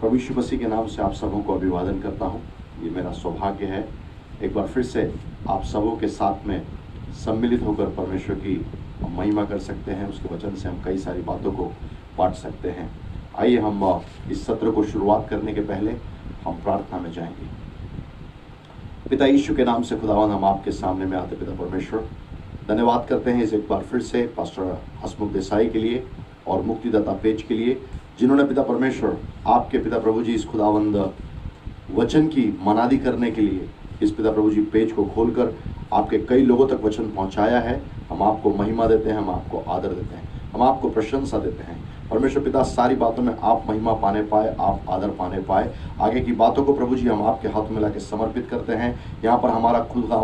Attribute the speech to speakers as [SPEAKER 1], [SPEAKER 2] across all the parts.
[SPEAKER 1] प्रभु यीशु मसीह के नाम से आप सबों को अभिवादन करता हूं। ये मेरा सौभाग्य है एक बार फिर से आप सबों के साथ में सम्मिलित होकर परमेश्वर की महिमा कर सकते हैं। उसके वचन से हम कई सारी बातों को बांट सकते हैं। आइए हम इस सत्र को शुरुआत करने के पहले हम प्रार्थना में जाएंगे। पिता यीशु के नाम से खुदावन हम आपके सामने में आते पिता परमेश्वर धन्यवाद करते हैं इस एक बार फिर से पास्टर हसमुख देसाई के लिए और मुक्तिदाता पेज के लिए, जिन्होंने पिता परमेश्वर आपके पिता प्रभु जी इस खुदावंद वचन की मनादी करने के लिए इस पिता प्रभु जी पेज को खोलकर आपके कई लोगों तक वचन पहुंचाया है। हम आपको महिमा देते हैं, हम आपको आदर देते हैं, हम आपको प्रशंसा देते हैं। परमेश्वर पिता सारी बातों में आप महिमा पाने पाए, आप आदर पाने पाए। आगे की बातों को प्रभु जी हम आपके हाथ में लाके समर्पित करते हैं। यहाँ पर हमारा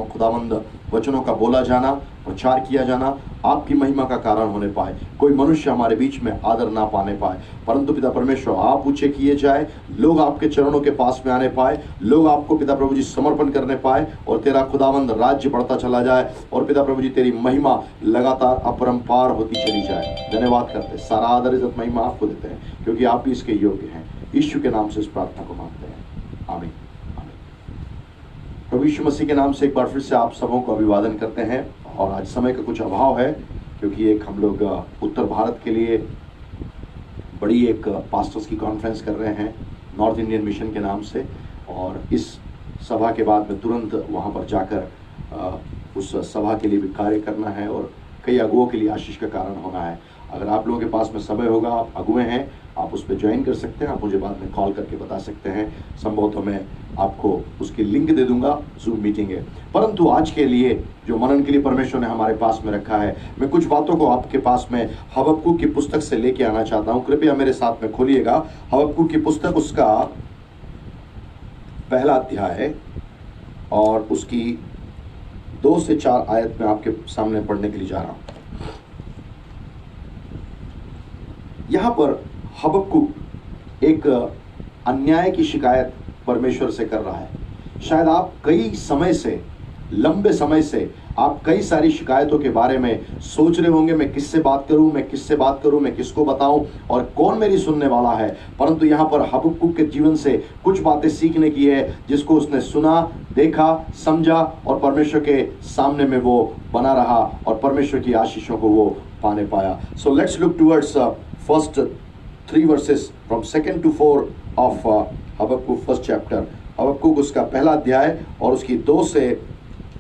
[SPEAKER 1] खुदावंद वचनों का बोला जाना, प्रचार किया जाना आपकी महिमा का कारण होने पाए। कोई मनुष्य हमारे बीच में आदर ना पाने पाए, परंतु पिता परमेश्वर आप ऊंचे किए जाए, लोग आपके चरणों के पास में आने पाए, लोग आपको पिता प्रभु जी समर्पण करने पाए और तेरा खुदावंद राज्य बढ़ता चला जाए और पिता प्रभु जी तेरी महिमा लगातार अपरंपार होती चली जाए। धन्यवाद करते, सारा आदर इज्जत महिमा आपको देते हैं क्योंकि आप भी इसके योग्य हैं। यीशु के नाम से इस प्रार्थना को मांगते हैं, आमीन। प्रभु यीशु मसीह के नाम से एक बार फिर से आप सबों को अभिवादन करते हैं। और आज समय का कुछ अभाव है क्योंकि एक हम लोग उत्तर भारत के लिए बड़ी एक पास्टर्स की कॉन्फ्रेंस कर रहे हैं नॉर्थ इंडियन मिशन के नाम से, और इस सभा के बाद में तुरंत वहां पर जाकर उस सभा के लिए भी कार्य करना है और कई अगुओं के लिए आशीष का कारण होना है। अगर आप लोगों के पास में समय होगा, आप अगुए हैं, आप उस पर ज्वाइन कर सकते हैं। आप मुझे बाद में कॉल करके बता सकते हैं, संभवतः मैं आपको उसकी लिंक दे दूंगा। जूम मीटिंग है, परंतु आज के लिए जो मनन के लिए परमेश्वर ने हमारे पास में रखा है, मैं कुछ बातों को आपके पास में हबक्कूक की पुस्तक से लेके आना चाहता हूं। कृपया मेरे साथ में खोलिएगा हबक्कूक की पुस्तक, उसका पहला अध्याय और उसकी 2 से 4 आयत में आपके सामने पढ़ने के लिए जा रहा हूं। यहां पर हबक्कूक एक अन्याय की शिकायत परमेश्वर से कर रहा है। शायद आप कई समय से, लंबे समय से आप कई सारी शिकायतों के बारे में सोच रहे होंगे, मैं किससे बात करूं, मैं किससे बात करूं, मैं किसको बताऊं और कौन मेरी सुनने वाला है। परंतु यहां पर हबक्कूक के जीवन से कुछ बातें सीखने की है जिसको उसने सुना, देखा, समझा और परमेश्वर के सामने में वो बना रहा और परमेश्वर की आशीषों को वो पाने पाया। So let's look towards first 3 verses from 2 to 4 of Habakkuk first chapter. Habakkuk उसका पहला अध्याय और उसकी 2 से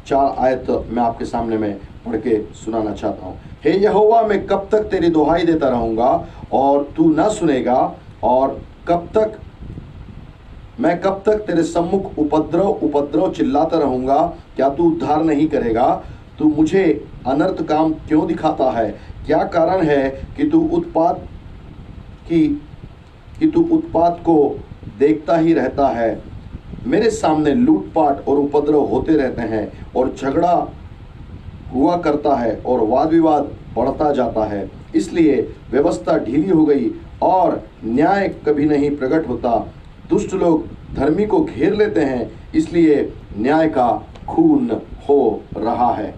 [SPEAKER 1] 4 आयत मैं आपके सामने में पढ़ के सुनाना चाहता हूँ। हे यहोवा, मैं कब तक तेरी दुहाई देता रहूंगा और तू न सुनेगा, और मैं कब तक तेरे सम्मुख उपद्रव चिल्लाता रहूंगा, क्या तू उद्धार नहीं करेगा? तू मुझे अनर्थ काम क्यों दिखाता है? क्या कारण है कि तू उत्पात को देखता ही रहता है? मेरे सामने लूटपाट और उपद्रव होते रहते हैं और झगड़ा हुआ करता है और वाद विवाद बढ़ता जाता है। इसलिए व्यवस्था ढीली हो गई और न्याय कभी नहीं प्रकट होता। दुष्ट लोग धर्मी को घेर लेते हैं, इसलिए न्याय का खून हो रहा है।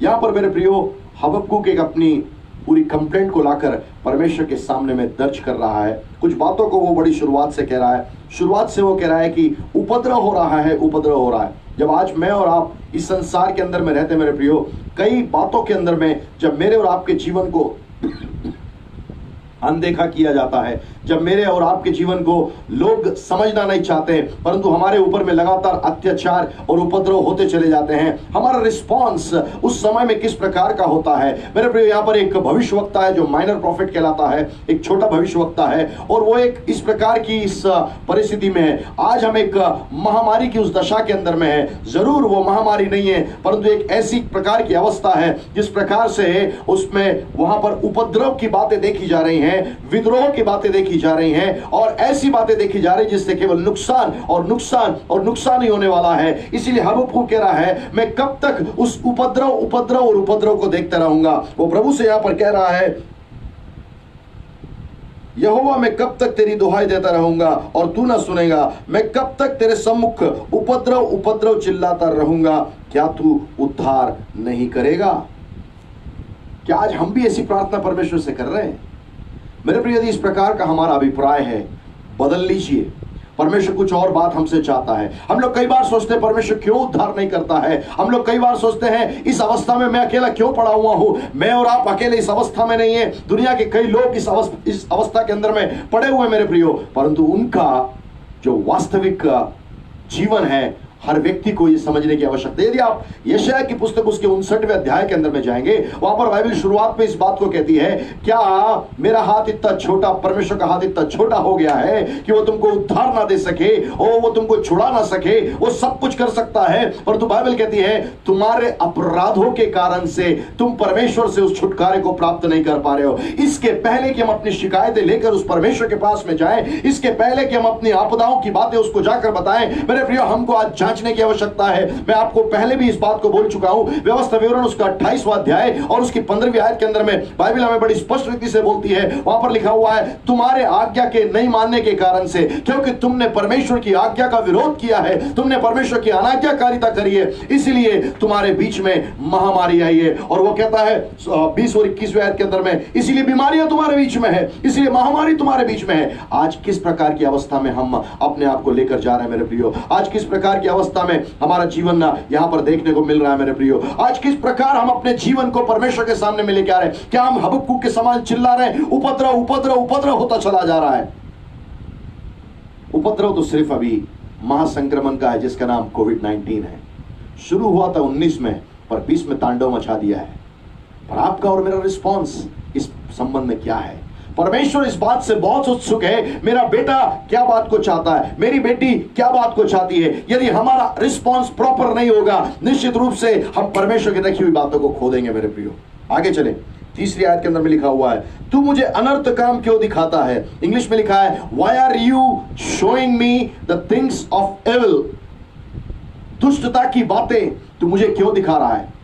[SPEAKER 1] यहाँ पर मेरे प्रियो हबक्कूक एक अपनी पूरी कंप्लेंट को लाकर परमेश्वर के सामने में दर्ज कर रहा है। कुछ बातों को वो बड़ी शुरुआत से कह रहा है। शुरुआत से वो कह रहा है कि उपद्रव हो रहा है, उपद्रव हो रहा है। जब आज मैं और आप इस संसार के अंदर में रहते हैं मेरे प्रियो, कई बातों के अंदर में जब मेरे और आपके जीवन को अनदेखा किया जाता है, जब मेरे और आपके जीवन को लोग समझना नहीं चाहते, परंतु हमारे ऊपर में लगातार अत्याचार और उपद्रव होते चले जाते हैं, हमारा रिस्पांस उस समय में किस प्रकार का होता है? मेरे प्रिय, यहाँ पर एक भविष्यवक्ता है जो माइनर प्रॉफिट कहलाता है, एक छोटा भविष्यवक्ता है, और वो एक इस प्रकार की इस परिस्थिति में है। आज हम एक महामारी की उस दशा के अंदर में है। जरूर वो महामारी नहीं है, परंतु एक ऐसी प्रकार की अवस्था है जिस प्रकार से उसमें वहां पर उपद्रव की बातें देखी जा रही हैं, विद्रोह की बातें देखी जा रही हैं और ऐसी बातें देखी जा रही है जिससे केवल नुकसान और नुकसान और नुकसान ही होने वाला है। इसीलिए हबक्कूक कह रहा है, मैं कब तक उस उपद्रव को देखता रहूंगा। वो प्रभु से यहां पर कह रहा है, यहोवा, मैं कब तक तेरी दुहाई देता रहूंगा और तू ना सुनेगा? मैं कब तक तेरे सम्मुख उपद्रव चिल्लाता रहूंगा, क्या तू उद्धार नहीं करेगा? क्या आज हम भी ऐसी प्रार्थना परमेश्वर से कर रहे हैं? मेरे प्रिय, यदि इस प्रकार का हमारा अभिप्राय है, बदल लीजिए। परमेश्वर कुछ और बात हमसे चाहता है। हम लोग कई बार सोचते हैं परमेश्वर क्यों उद्धार नहीं करता है। हम लोग कई बार सोचते हैं इस अवस्था में मैं अकेला क्यों पड़ा हुआ हूं। मैं और आप अकेले इस अवस्था में नहीं है, दुनिया के कई लोग इस अवस्था के अंदर में पड़े हुए मेरे प्रियो, परंतु उनका जो वास्तविक जीवन है हर व्यक्ति को यह समझने की आवश्यकता है। यदि आप यशायाह की पुस्तक उसके 59वें अध्याय के अंदर में जाएंगे, वहां पर बाइबल शुरुआत में इस बात को कहती है, क्या मेरा हाथ इतना छोटा, परमेश्वर का हाथ इतना छोटा हो गया है कि वो तुमको उद्धार ना दे सके, वो तुमको छुड़ा ना सके। वो सब कुछ कर सकता है, परंतु बाइबल कहती है तुम्हारे अपराधों के कारण से तुम परमेश्वर से उस छुटकारे को प्राप्त नहीं कर पा रहे हो। इसके पहले कि हम अपनी शिकायतें लेकर उस परमेश्वर के पास में जाएं, इसके पहले कि हम अपनी आपदाओं की बातें उसको जाकर बताएं, मेरे प्रियो हमको आज जांचने की आवश्यकता है। मैं आपको पहले भी इस बात को बोल चुका हूं, व्यवस्था विवरण उसका 28वां अध्याय और उसकी 15वीं आयत के अंदर में बाइबल हमें बड़ी स्पष्ट रीति से बोलती है। वहां पर लिखा हुआ है तुम्हारे आज्ञा के नहीं मानने के कारण से, क्योंकि तुमने परमेश्वर की आज्ञा का विरोध किया है, तुमने परमेश्वर की अनाज्ञाकारिता करी है, इसलिए तुम्हारे बीच में महामारी आई है। और वो कहता है 20 और 21वें आयत के अंदर में, इसलिए बीमारियां तुम्हारे बीच में है, इसलिए महामारी तुम्हारे बीच में है। आज किस प्रकार की अवस्था में हम अपने आप को लेकर जा रहे हैं मेरे प्रियो? आज किस प्रकार की अवस्था में हमारा जीवन यहां पर देखने को मिल रहा है मेरे प्रियो? आज किस प्रकार हम अपने जीवन को परमेश्वर के सामने में लेके आ रहे हैं? क्या हम हबक्कुक के समान चिल्ला रहे हैं उपद्रव उपद्रव उपद्रव होता चला जा रहा है? उपद्रव तो सिर्फ अभी महासंक्रमण का है जिसका नाम कोविड-19 है। शुरू हुआ था 19 में, पर 20 में तांडव मचा दिया है। पर आपका और मेरा रिस्पॉन्स इस संबंध में क्या है? परमेश्वर इस बात से बहुत उत्सुक है, मेरा बेटा क्या बात को चाहता है, मेरी बेटी क्या बात को चाहती है। यदि हमारा रिस्पॉन्स प्रॉपर नहीं होगा, निश्चित रूप से हम परमेश्वर की रखी हुई बातों को खो देंगे मेरे प्रियो। आगे चले, 3री आयत के अंदर में लिखा हुआ है, तू मुझे अनर्थ काम क्यों दिखाता है? इंग्लिश में लिखा है, why are you showing me the things of evil? दुष्टता की बातें तू मुझे क्यों दिखा रहा है?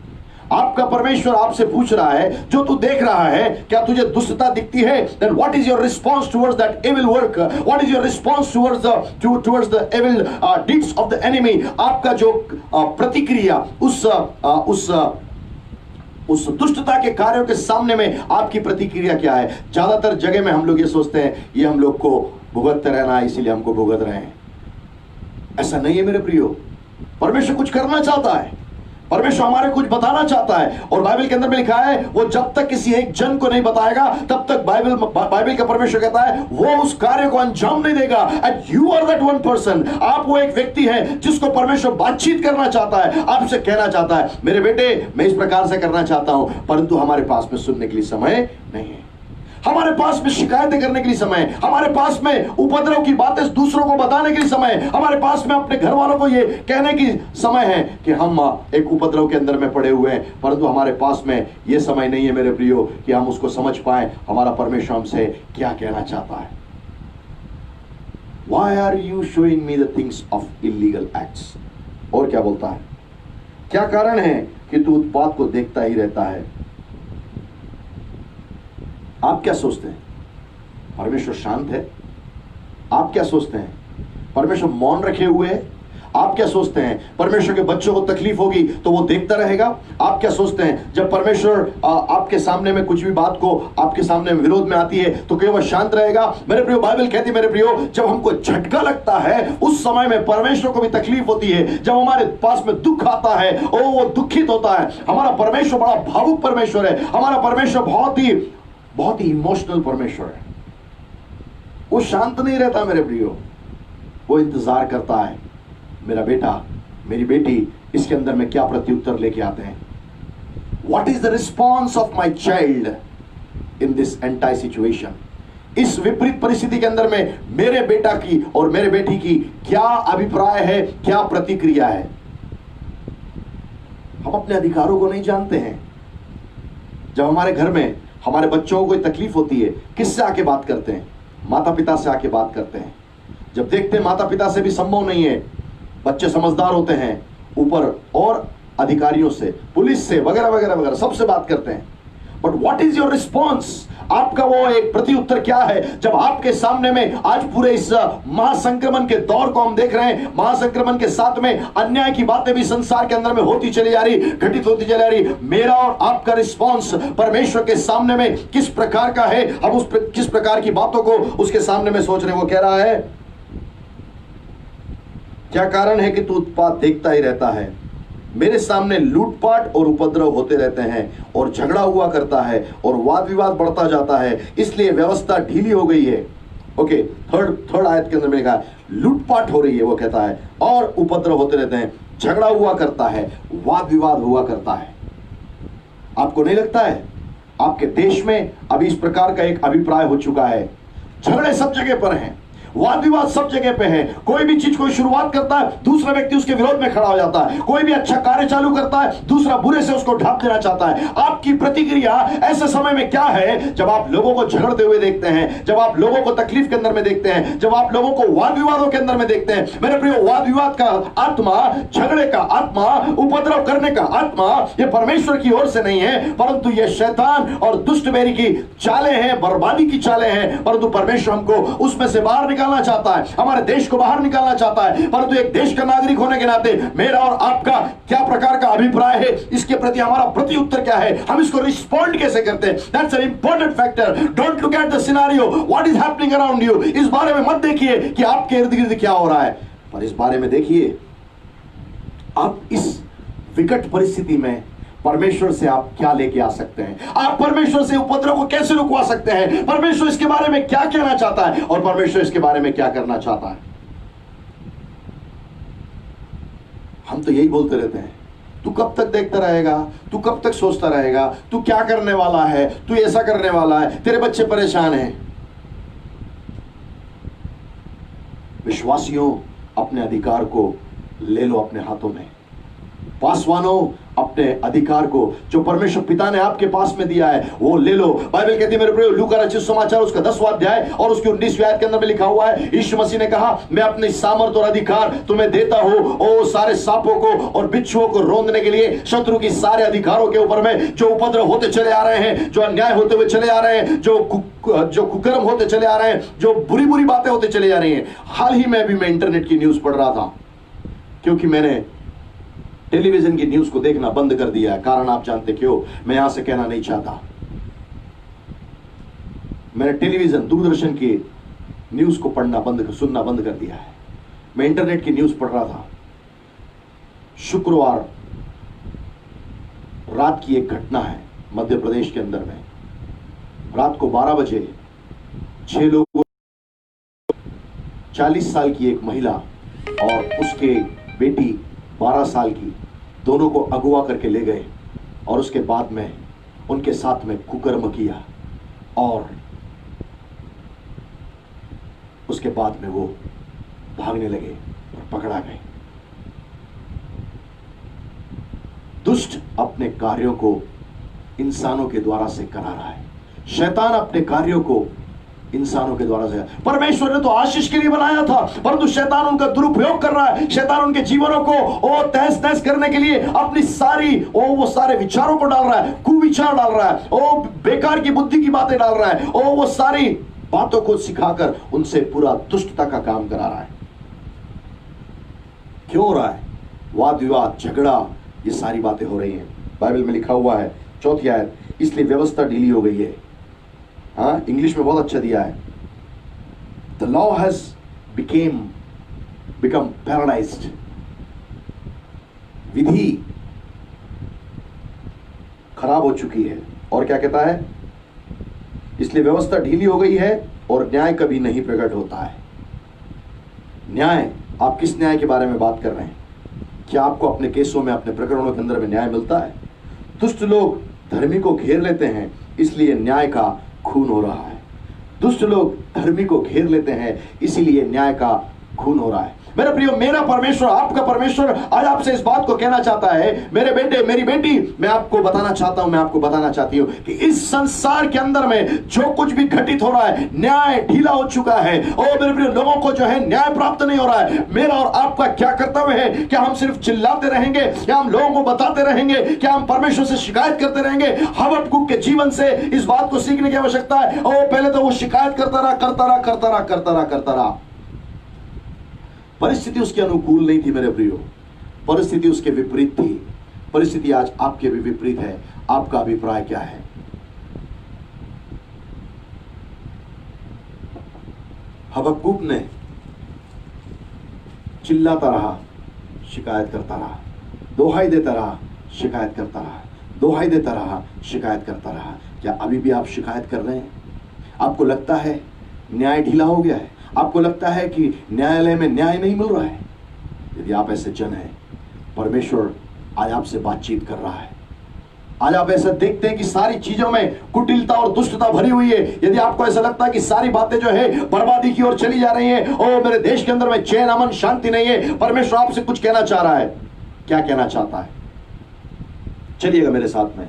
[SPEAKER 1] आपका परमेश्वर आपसे पूछ रहा है, जो तू देख रहा है क्या तुझे दुष्टता दिखती है? Then what is your response towards that evil work? What is your response towards the evil deeds of the enemy? आपका जो प्रतिक्रिया उस दुष्टता के कार्यों के सामने में आपकी प्रतिक्रिया क्या है? ज्यादातर जगह में हम लोग ये सोचते हैं ये हम लोग को भुगतते रहना है, इसीलिए हमको भुगत रहे हैं। ऐसा नहीं है मेरे प्रियो। परमेश्वर कुछ करना चाहता है, परमेश्वर हमारे कुछ बताना चाहता है, और बाइबल के अंदर में लिखा है वो जब तक किसी एक जन को नहीं बताएगा तब तक बाइबल का परमेश्वर कहता है वो उस कार्य को अंजाम नहीं देगा। And you are that one person. आप वो एक व्यक्ति है जिसको परमेश्वर बातचीत करना चाहता है, आपसे कहना चाहता है, मेरे बेटे मैं इस प्रकार से करना चाहता हूं, परंतु हमारे पास में सुनने के लिए समय नहीं है, हमारे पास में शिकायतें करने के लिए समय, हमारे पास में उपद्रव की बातें दूसरों को बताने के लिए समय, हमारे पास में अपने घर वालों को ये कहने की समय है कि हम एक उपद्रव के अंदर में पड़े हुए हैं, परंतु हमारे पास में ये समय नहीं है मेरे प्रियो कि हम उसको समझ पाए हमारा परमेश्वर हमसे क्या कहना चाहता है। Why are you showing me the things of illegal acts? और क्या बोलता है? क्या कारण है कि तू उत्पात को देखता ही रहता है? आप क्या सोचते हैं? परमेश्वर शांत है? आप क्या सोचते हैं? परमेश्वर मौन रखे हुए है? आप क्या सोचते हैं परमेश्वर के बच्चों को तकलीफ होगी तो वो देखता रहेगा? आप क्या सोचते हैं जब परमेश्वर आपके सामने में कुछ भी बात को आपके सामने विरोध में आती है तो क्या वह शांत रहेगा? मेरे प्रियो, बाइबल कहती है मेरे प्रियो, जब हमको झटका लगता है उस समय में परमेश्वर को भी तकलीफ होती है। जब हमारे पास में दुख आता है वो दुखित होता है। हमारा परमेश्वर बड़ा भावुक परमेश्वर है, हमारा परमेश्वर बहुत ही इमोशनल परमेश्वर है। वो शांत नहीं रहता मेरे प्रियो, वो इंतजार करता है मेरा बेटा मेरी बेटी इसके अंदर में क्या प्रत्युत्तर लेके आते हैं। What is the response of my child in this entire situation? इस विपरीत परिस्थिति के अंदर में मेरे बेटा की और मेरे बेटी की क्या अभिप्राय है, क्या प्रतिक्रिया है? हम अपने अधिकारों को नहीं जानते हैं। जब हमारे घर में हमारे बच्चों को कोई तकलीफ होती है, किससे आके बात करते हैं? माता पिता से आके बात करते हैं। जब देखते हैं माता पिता से भी संभव नहीं है, बच्चे समझदार होते हैं, ऊपर और अधिकारियों से, पुलिस से, वगैरह वगैरह वगैरह सबसे बात करते हैं। But what is your response? आपका वो एक प्रति उत्तर क्या है जब आपके सामने में आज पूरे इस महासंक्रमण के दौर को हम देख रहे हैं, महासंक्रमण के साथ में अन्याय की बातें भी संसार के अंदर में होती चली जा रही, घटित होती चली जा रही। मेरा और आपका रिस्पॉन्स परमेश्वर के सामने में किस प्रकार का है? हम किस प्रकार की बातों को उसके सामने में सोच रहे हैं? वो कह रहा है, क्या कारण है कि तू उत्पात देखता ही रहता है? मेरे सामने लूटपाट और उपद्रव होते रहते हैं और झगड़ा हुआ करता है और वाद विवाद बढ़ता जाता है, इसलिए व्यवस्था ढीली हो गई है। ओके, थर्ड आयत के अंदर में लिखा लूटपाट हो रही है, वो कहता है, और उपद्रव होते रहते हैं, झगड़ा हुआ करता है, वाद विवाद हुआ करता है। आपको नहीं लगता है आपके देश में अभी इस प्रकार का एक अभिप्राय हो चुका है? झगड़े सब जगह पर हैं, वाद विवाद सब जगह पे है। कोई भी चीज कोई शुरुआत करता है, दूसरा व्यक्ति उसके विरोध में खड़ा हो जाता है। कोई भी अच्छा कार्य चालू करता है, दूसरा बुरे से उसको ढांप देना चाहता है। आपकी प्रतिक्रिया ऐसे समय में क्या है जब आप लोगों को झगड़ते हुए देखते हैं, जब आप लोगों को तकलीफ के अंदर में देखते हैं, जब आप लोगों को वाद विवादों के अंदर में देखते हैं? मेरे प्रिय, वाद विवाद का आत्मा, झगड़े का आत्मा, उपद्रव करने का आत्मा, यह परमेश्वर की ओर से नहीं है, परंतु यह शैतान और दुष्ट बेरी की चालें हैं, बर्बादी की चालें हैं। परंतु परमेश्वर हमको उसमें से बाहर निकालना चाहता है, हमारे देश को बाहर निकालना चाहता है। परंतु एक देश का नागरिक होने के नाते मेरा और आपका क्या प्रकार का अभिप्राय है, इसके प्रति हमारा प्रति उत्तर क्या है, हम इसको रिस्पॉन्ड कैसे करते हैं? That's an important factor. Don't look at the scenario, what is happening around you. इस बारे में मत देखिए कि आपके इर्द गिर्द क्या हो रहा है, पर इस बारे में देखिए आप इस विकट परिस्थिति में परमेश्वर से आप क्या लेके आ सकते हैं, आप परमेश्वर से उपद्रव को कैसे रुकवा सकते हैं, परमेश्वर इसके बारे में क्या कहना चाहता है और परमेश्वर इसके बारे में क्या करना चाहता है। हम तो यही बोलते रहते हैं, तू कब तक देखता रहेगा, तू कब तक सोचता रहेगा, तू क्या करने वाला है, तू ऐसा करने वाला है, तेरे बच्चे परेशान हैं। विश्वासियों, अपने अधिकार को ले लो अपने हाथों में। पासवानों, अपने अधिकार को जो परमेश्वर पिता ने आपके पास में दिया है वो ले लो। बाइबल कहती है मेरे प्रिय, लूका रचित समाचार उसका 10वां अध्याय और उसके 19वें आयत के अंदर में लिखा हुआ है, यीशु मसीह ने कहा, मैं अपनी सामर्थ और अधिकार तुम्हें देता हूं, ओ सारे सांपों को और बिच्छुओं को रौंदने के लिए, शत्रु की सारे अधिकारों के ऊपर में जो उपद्रव होते चले आ रहे हैं, जो अन्याय होते हुए चले आ रहे हैं, जो कुकर्म होते चले आ रहे हैं, जो बुरी बुरी बातें होते चले जा रही हैं। हाल ही में अभी मैं इंटरनेट की न्यूज पढ़ रहा था, क्योंकि मैंने टेलीविजन की न्यूज को देखना बंद कर दिया है। कारण आप जानते क्यों? मैं यहां से कहना नहीं चाहता। मैंने टेलीविजन, दूरदर्शन की न्यूज को सुनना बंद कर दिया है। मैं इंटरनेट की न्यूज पढ़ रहा था। शुक्रवार रात की एक घटना है मध्य प्रदेश के अंदर में। रात को 12 बजे 6 लोगों, 40 साल की एक महिला और उसके बेटी 12 साल की, दोनों को अगवा करके ले गए और उसके बाद में उनके साथ में कुकर्म किया और उसके बाद में वो भागने लगे और पकड़ा गए। दुष्ट अपने कार्यों को इंसानों के द्वारा से करा रहा है। शैतान अपने कार्यों को इंसानों के द्वारा से, परमेश्वर ने तो आशीष के लिए बनाया था, परंतु शैतान उनका दुरुपयोग कर रहा है। शैतान उनके जीवनों को तहस नहस करने के लिए अपनी सारी वो सारे विचारों को डाल रहा है, कुविचार डाल रहा है, बेकार की बुद्धि की बातें डाल रहा है, वो सारी बातों को सिखाकर उनसे पूरा दुष्टता का काम करा रहा है। क्यों हो रहा है? वाद विवाद, झगड़ा, ये सारी बातें हो रही हैं। बाइबल में लिखा हुआ है 4वीं आयत, इसलिए व्यवस्था ढीली हो गई है। हाँ, इंग्लिश में बहुत अच्छा दिया है, द लॉ हैज बिकम पैराडाइज्ड। विधि खराब हो चुकी है। और क्या कहता है? इसलिए व्यवस्था ढीली हो गई है और न्याय कभी नहीं प्रकट होता है। न्याय, आप किस न्याय के बारे में बात कर रहे हैं? क्या आपको अपने केसों में, अपने प्रकरणों के अंदर में न्याय मिलता है? दुष्ट लोग धर्मी को घेर लेते हैं, इसलिए न्याय का खून हो रहा है। दुष्ट लोग धर्मी को घेर लेते हैं, इसीलिए न्याय का खून हो रहा है। मेरे प्रियो, मेरा परमेश्वर, आपका परमेश्वर आज आपसे इस बात को कहना चाहता है, मेरे बेटे, मेरी बेटी, मैं आपको बताना चाहता हूं, मैं आपको बताना चाहती हूं कि इस संसार के अंदर में जो कुछ भी घटित हो रहा है, न्याय ढीला हो चुका है। और मेरे प्रियो, लोगों को जो है न्याय प्राप्त नहीं हो रहा है। मेरा और आपका क्या कर्तव्य है? क्या हम सिर्फ चिल्लाते रहेंगे? क्या हम लोगों को बताते रहेंगे? क्या हम परमेश्वर से शिकायत करते रहेंगे? हबक्कुक के जीवन से इस बात को सीखने की आवश्यकता है। और पहले तो वो शिकायत करता रहा। परिस्थिति उसके अनुकूल नहीं थी मेरे प्रियो, परिस्थिति उसके विपरीत थी। परिस्थिति आज आपके भी विपरीत है। आपका अभिप्राय क्या है? हबक्कुक ने चिल्लाता रहा, शिकायत करता रहा, दोहाई देता रहा, शिकायत करता रहा, दोहाई देता रहा, शिकायत करता रहा। क्या अभी भी आप शिकायत कर रहे हैं? आपको लगता है न्याय ढीला हो गया है? आपको लगता है कि न्यायालय में न्याय नहीं मिल रहा है? यदि आप ऐसे जन हैं, परमेश्वर आज आपसे बातचीत कर रहा है। आज आप ऐसा देखते हैं कि सारी चीजों में कुटिलता और दुष्टता भरी हुई है। यदि आपको ऐसा लगता है कि सारी बातें जो है बर्बादी की ओर चली जा रही हैं, और मेरे देश के अंदर में चैन, अमन, शांति नहीं है, परमेश्वर आपसे कुछ कहना चाह रहा है। क्या कहना चाहता है? चलिएगा मेरे साथ में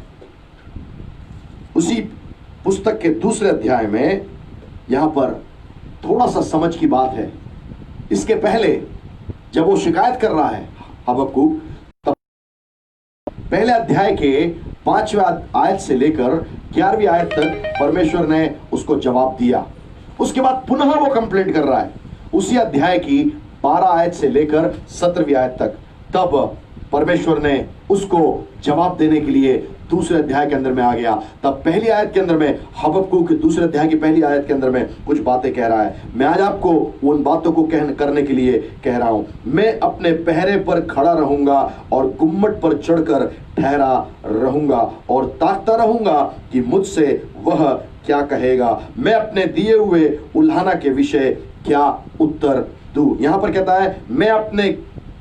[SPEAKER 1] उसी पुस्तक के दूसरे अध्याय में। यहां पर थोड़ा सा समझ की बात है। इसके पहले जब वो शिकायत कर रहा है हबक्कुक, तब पहले अध्याय के 5वें आयत से लेकर 11वीं आयत तक परमेश्वर ने उसको जवाब दिया। उसके बाद पुनः वो कंप्लेंट कर रहा है उसी अध्याय की 12 आयत से लेकर 17वीं आयत तक। तब परमेश्वर ने उसको जवाब देने के लिए दूसरे अध्याय के अंदर में आ गया। तब पहली आयत के अंदर में हबक्कुक के दूसरे अध्याय की पहली आयत के अंदर में कुछ बातें कह रहा है। मैं आज आपको उन बातों को करने के लिए कह रहा हूं। मैं अपने पहरे पर खड़ा रहूंगा और गुम्मट पर चढ़कर ठहरा रहूंगा और ताकता रहूंगा कि मुझसे वह क्या कहेगा। मैं अपने दिए हुए उल्हाना के विषय क्या उत्तर दूं। यहां पर कहता है, मैं अपने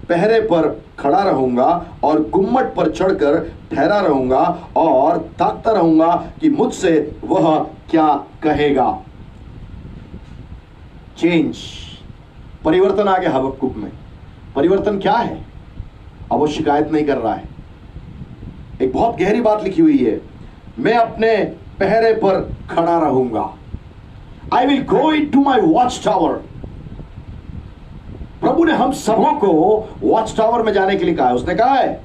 [SPEAKER 1] पहरे पर खड़ा रहूंगा और गुम्मट पर चढ़कर ठहरा रहूंगा और ताकता रहूंगा कि मुझसे वह क्या कहेगा। चेंज, परिवर्तन आ गया हबक्कुक में। परिवर्तन क्या है? अब वो शिकायत नहीं कर रहा है। एक बहुत गहरी बात लिखी हुई है, मैं अपने पहरे पर खड़ा रहूंगा। I will go into my watch tower. प्रभु ने हम सबों को वॉच टावर में जाने के लिए कहा है। उसने कहा है,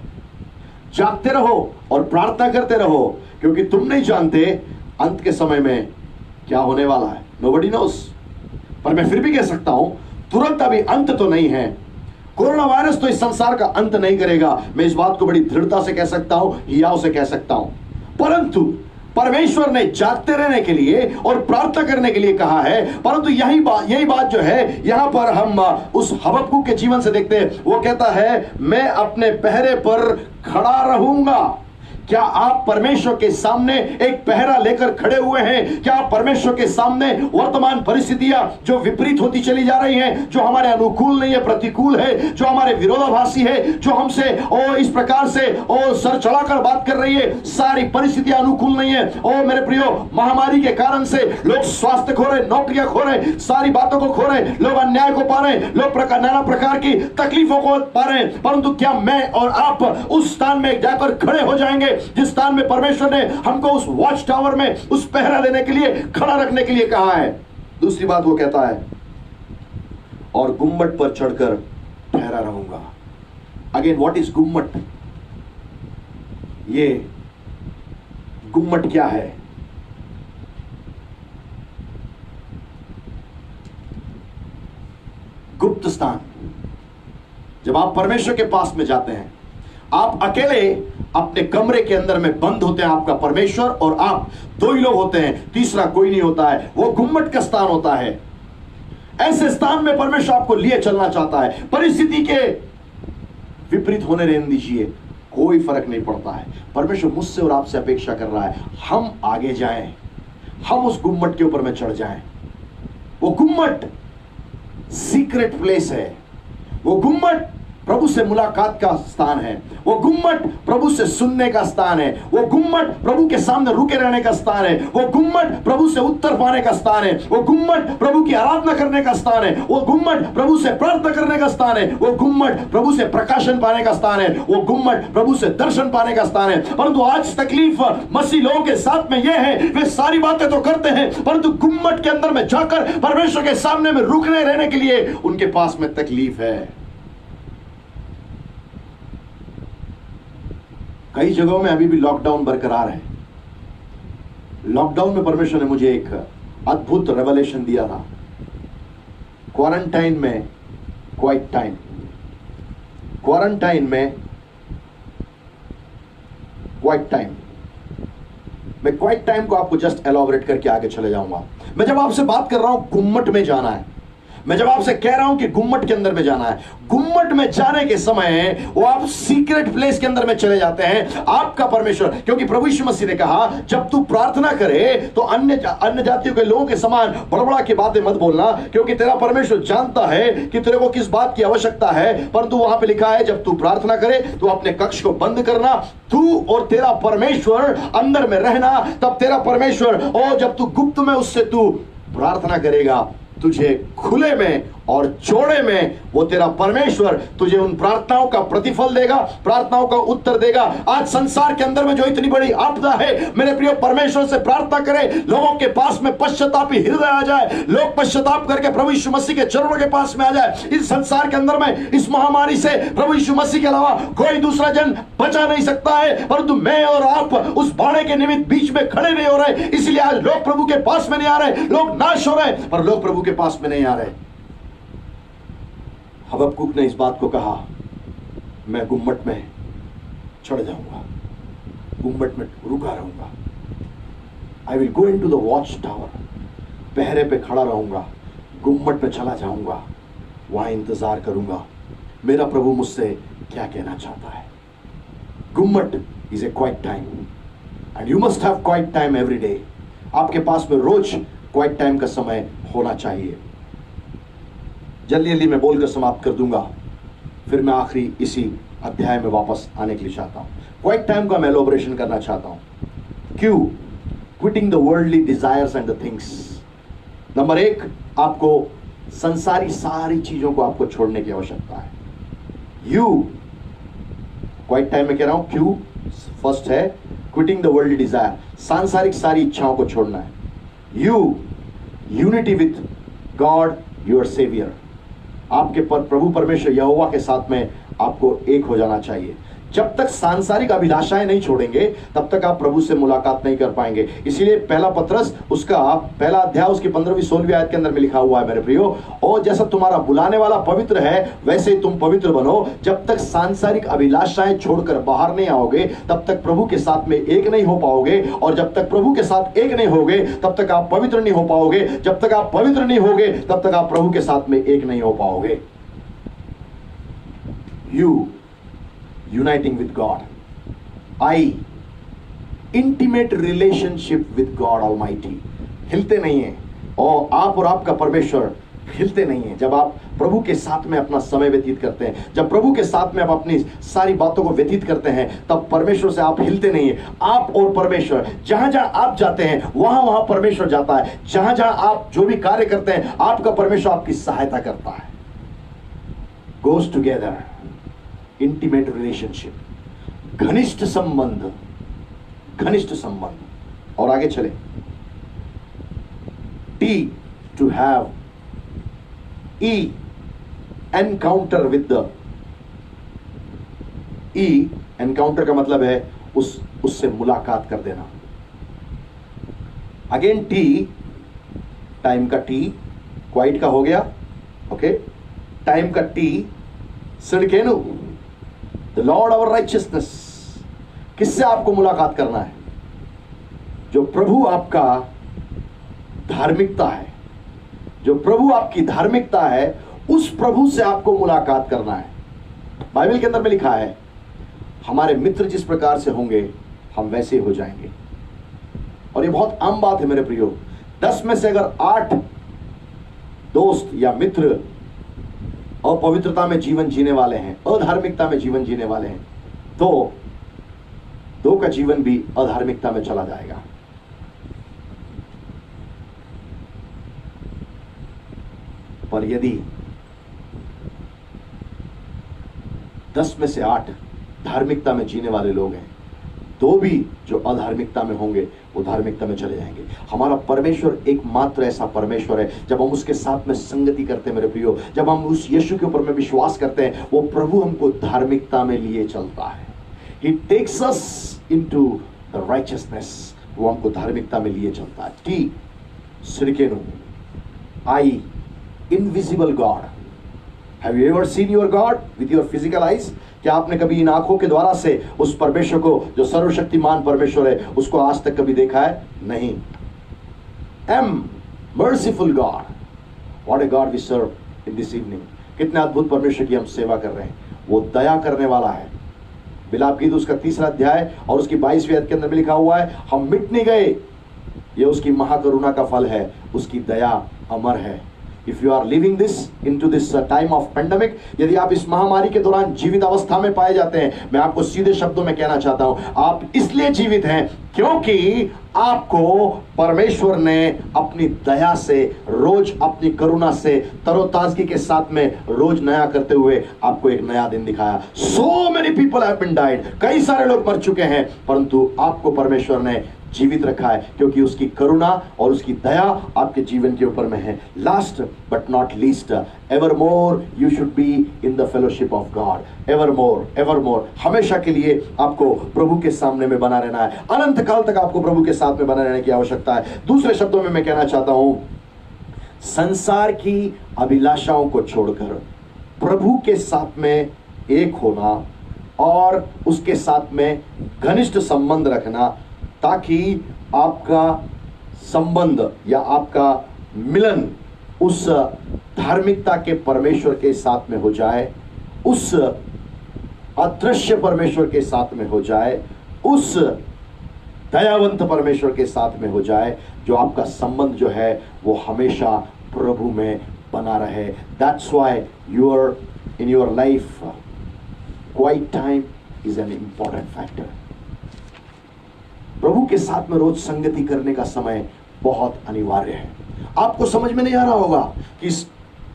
[SPEAKER 1] जागते रहो और प्रार्थना करते रहो, क्योंकि तुम नहीं जानते अंत के समय में क्या होने वाला है। Nobody nose. पर मैं फिर भी कह सकता हूं, तुरंत अभी अंत तो नहीं है। कोरोना वायरस तो इस संसार का अंत नहीं करेगा। मैं इस बात को बड़ी दृढ़ता से कह सकता हूं, हियाव से कह सकता हूं। परंतु परमेश्वर ने जागते रहने के लिए और प्रार्थना करने के लिए कहा है। परंतु यही बात जो है यहां पर हम उस हबक्कुक के जीवन से देखते हैं। वो कहता है, मैं अपने पहरे पर खड़ा रहूंगा। क्या आप परमेश्वर के सामने एक पहरा लेकर खड़े हुए हैं? क्या आप परमेश्वर के सामने वर्तमान परिस्थितियां जो विपरीत होती चली जा रही हैं, जो हमारे अनुकूल नहीं है, प्रतिकूल है, जो हमारे विरोधाभासी है, जो हमसे इस प्रकार से सर चढ़ाकर बात कर रही है, सारी परिस्थितियां अनुकूल नहीं है। मेरे प्रियो, महामारी के कारण से लोग स्वास्थ्य खो रहे, नौकरियां खो रहे, सारी बातों को खो रहे, लोग अन्याय को पा रहे, लोग नाना प्रकार की तकलीफों को पा रहे हैं। परंतु क्या मैं और आप उस स्थान में जाकर खड़े हो जाएंगे जिस स्थान में परमेश्वर ने हमको उस वॉच टावर में उस पहरा देने के लिए, खड़ा रखने के लिए कहा है? दूसरी बात वो कहता है, और गुम्मट पर चढ़कर ठहरा रहूंगा। अगेन, व्हाट इज गुम्मट? ये गुम्मट क्या है? गुप्त स्थान। जब आप परमेश्वर के पास में जाते हैं, आप अकेले अपने कमरे के अंदर में बंद होते हैं। आपका परमेश्वर और आप दो ही लोग होते हैं, तीसरा कोई नहीं होता है। वो गुम्मट का स्थान होता है। ऐसे स्थान में परमेश्वर आपको लिए चलना चाहता है। परिस्थिति के विपरीत होने रहने दीजिए, कोई फर्क नहीं पड़ता है। परमेश्वर मुझसे और आपसे अपेक्षा कर रहा है, हम आगे जाएं, हम उस गुम्मट के ऊपर में चढ़ जाएं। वो गुम्मट सीक्रेट प्लेस है। वो गुम्मट प्रभु से मुलाकात का स्थान है, वो गुम्मट प्रभु से सुनने का स्थान है, वो गुम्मट प्रभु के सामने रुके रहने का स्थान है, वो गुम्मट प्रभु से उत्तर पाने का स्थान है, वो गुम्मट प्रभु की आराधना करने का स्थान है, वो गुम्मट प्रभु से प्रार्थना करने का स्थान है, वो गुम्मट प्रभु से प्रकाशन पाने का स्थान है, वो गुम्मट प्रभु से दर्शन पाने का स्थान है। परंतु आज तकलीफ मसीह लोगों के साथ में यह है, वे सारी बातें तो करते हैं परंतु गुम्मट के अंदर में जाकर परमेश्वर के सामने में रुकने रहने के लिए उनके पास में तकलीफ है। कई जगहों में अभी भी लॉकडाउन बरकरार है। लॉकडाउन में परमेश्वर ने मुझे एक अद्भुत रेवलेशन दिया था। क्वारंटाइन में क्वाइट टाइम, क्वारंटाइन में क्वाइट टाइम। मैं क्वाइट टाइम को आपको जस्ट एलॉबरेट करके आगे चले जाऊंगा। मैं जब आपसे बात कर रहा हूं गुम्मट में जाना है, मैं जब आपसे कह रहा हूं कि गुम्मट के अंदर में जाना है, गुम्मट में जाने के समय वो आप सीक्रेट प्लेस के अंदर में चले जाते हैं। आपका परमेश्वर, क्योंकि प्रभु यीशु मसीह ने कहा जब तू प्रार्थना करे तो अन्य जातियों के लोगों के समान बड़बड़ा की बातें मत बोलना, क्योंकि तेरा परमेश्वर जानता है कि तेरे को किस बात की आवश्यकता है। परंतु वहां पे लिखा है जब तू प्रार्थना करे तो अपने कक्ष को बंद करना, तू और तेरा परमेश्वर अंदर में रहना, तब तेरा परमेश्वर, और जब तू गुप्त में उससे तू प्रार्थना करेगा, तुझे खुले में और चौड़े में वो तेरा परमेश्वर तुझे उन प्रार्थनाओं का प्रतिफल देगा, प्रार्थनाओं का उत्तर देगा। आज संसार के अंदर में जो इतनी बड़ी आपदा है, मेरे प्रिय, परमेश्वर से प्रार्थना करें, लोगों के पास में पश्चातापी हृदय आ जाए, लोग पश्चाताप करके प्रभु यीशु मसीह के चरणों के पास में आ जाए। इस संसार के अंदर में इस महामारी से प्रभु यीशु मसीह के अलावा कोई दूसरा जन बचा नहीं सकता है, परंतु मैं और आप उस बाड़े के निमित्त बीच में खड़े नहीं हो रहे, इसलिए आज लोग प्रभु के पास में नहीं आ रहे, लोग नाश हो रहे, पर लोग प्रभु के पास में नहीं आ रहे। हबक्कुक ने इस बात को कहा, मैं गुम्मट में चढ़ जाऊंगा, गुम्मट में रुका रहूंगा, I will go into the watch tower, पहरे पे खड़ा रहूंगा, गुम्मट में चला जाऊंगा, वहां इंतजार करूंगा मेरा प्रभु मुझसे क्या कहना चाहता है। गुम्मट is a quiet time and you must have quiet time every day. आपके पास में रोज क्वाइट टाइम का समय होना चाहिए। जल्दी जल्दी मैं बोलकर समाप्त कर दूंगा, फिर मैं आखिरी इसी अध्याय में वापस आने के लिए चाहता हूं। क्वाइट टाइम का मैं एलोबरेशन करना चाहता हूं। क्यों? Quitting the worldly desires and the things. Number 1, आपको संसारी सारी चीजों को आपको छोड़ने की आवश्यकता है। यू क्वाइट टाइम में कह रहा हूं, क्यों? फर्स्ट है क्विटिंग द वर्ल्डली डिजायर, सांसारिक सारी इच्छाओं को छोड़ना है। You unity with God your saviour, आपके पर प्रभु परमेश्वर यहोवा के साथ में आपको एक हो जाना चाहिए। जब तक सांसारिक अभिलाषाएं नहीं छोड़ेंगे तब तक आप प्रभु से मुलाकात नहीं कर पाएंगे। इसीलिए पहला पत्रस उसका पहला अध्याय उसकी 15वीं-16वीं आयत के अंदर में लिखा हुआ है, मेरे प्रियो, और जैसा तुम्हारा बुलाने वाला पवित्र है वैसे ही तुम पवित्र बनो। जब तक सांसारिक अभिलाषाएं छोड़कर बाहर नहीं आओगे तब तक प्रभु के साथ में एक नहीं हो पाओगे, और जब तक प्रभु के साथ एक नहीं होगे तब तक आप पवित्र नहीं हो पाओगे। जब तक आप पवित्र नहीं होगे तब तक आप प्रभु के साथ में एक नहीं हो पाओगे। You uniting with God, I intimate relationship with God Almighty। हिलते नहीं है, और आपका परमेश्वर हिलते नहीं है। जब आप प्रभु के साथ में अपना समय व्यतीत करते हैं, जब प्रभु के साथ में आप अपनी सारी बातों को व्यतीत करते हैं, तब परमेश्वर से आप हिलते नहीं है। आप और परमेश्वर, जहां जहां आप जाते हैं वहां वहां परमेश्वर जाता है। जहां जहां आप जो भी कार्य करते हैं आपका परमेश्वर आपकी सहायता करता है। goes together, इंटीमेट रिलेशनशिप, घनिष्ठ संबंध, घनिष्ठ संबंध। और आगे चले, T to have, E encounter with the, E encounter का मतलब है उससे मुलाकात कर देना। अगेन टी, टाइम का टी, क्वाइट का हो गया, ओके, टाइम का टी, सिडकेनु, द लॉर्ड आवर राइचियसनेस। किससे आपको मुलाकात करना है? जो प्रभु आपका धार्मिकता है, जो प्रभु आपकी धार्मिकता है, उस प्रभु से आपको मुलाकात करना है। बाइबल के अंदर में लिखा है, हमारे मित्र जिस प्रकार से होंगे हम वैसे हो जाएंगे। और ये बहुत आम बात है मेरे प्रियो। 10 में से अगर 8 दोस्त या मित्र अपवित्रता में जीवन जीने वाले हैं, अधार्मिकता में जीवन जीने वाले हैं, तो दो का जीवन भी अधार्मिकता में चला जाएगा। पर यदि 10 में से 8 धार्मिकता में जीने वाले लोग हैं, दो भी जो अधार्मिकता में होंगे वो धार्मिकता में चले जाएंगे। हमारा परमेश्वर एकमात्र ऐसा परमेश्वर है, जब हम उसके साथ में संगति करते हैं मेरे प्रियो, जब हम उस यीशु के ऊपर में विश्वास करते हैं, वो प्रभु हमको धार्मिकता में लिए चलता है। He takes us into the righteousness, वो हमको धार्मिकता में लिए चलता है। टी सिरकेनु I invisible God. Have you ever seen your God with your physical eyes? क्या आपने कभी इन आंखों के द्वारा से उस परमेश्वर को, जो सर्वशक्तिमान परमेश्वर है, उसको आज तक कभी देखा है? नहीं। M merciful God, what a God we serve in this evening। कितने अद्भुत परमेश्वर की हम सेवा कर रहे हैं। वो दया करने वाला है। विलाप गीत उसका 3 अध्याय और उसकी 22वीं आयत के अंदर में लिखा हुआ है, हम मिट नहीं गए, ये उसकी महाकरुणा का फल है, उसकी दया अमर है। If you are living this into this time of pandemic, यदि आप इस महामारी के दौरान जीवित अवस्था में पाए जाते हैं, मैं आपको सीधे शब्दों में कहना चाहता हूं, आप इसलिए जीवित हैं क्योंकि आपको परमेश्वर ने अपनी दया से, रोज अपनी करुणा से, तरोताजगी के साथ में रोज नया करते हुए आपको एक नया दिन दिखाया। So many people have been died, कई सारे लोग मर चुके हैं, परंतु आपको परमेश्वर ने जीवित रखा है क्योंकि उसकी करुणा और उसकी दया आपके जीवन के ऊपर में है। Last but not least, ever more you should be in the fellowship of God. Ever more, हमेशा के लिए आपको प्रभु के सामने में बना रहना है। अनंत काल तक आपको प्रभु के साथ में बना रहने की आवश्यकता है। दूसरे शब्दों में मैं कहना चाहता हूं, संसार की अभिलाषाओं को छोड़कर प्रभु के साथ में एक होना और उसके साथ में घनिष्ठ संबंध रखना, ताकि आपका संबंध या आपका मिलन उस धार्मिकता के परमेश्वर के साथ में हो जाए, उस अदृश्य परमेश्वर के साथ में हो जाए, उस दयावंत परमेश्वर के साथ में हो जाए, जो आपका संबंध जो है वो हमेशा प्रभु में बना रहे। That's why in your life quiet time is an important factor। प्रभु के साथ में रोज संगति करने का समय बहुत अनिवार्य है। आपको समझ में नहीं आ रहा होगा कि इस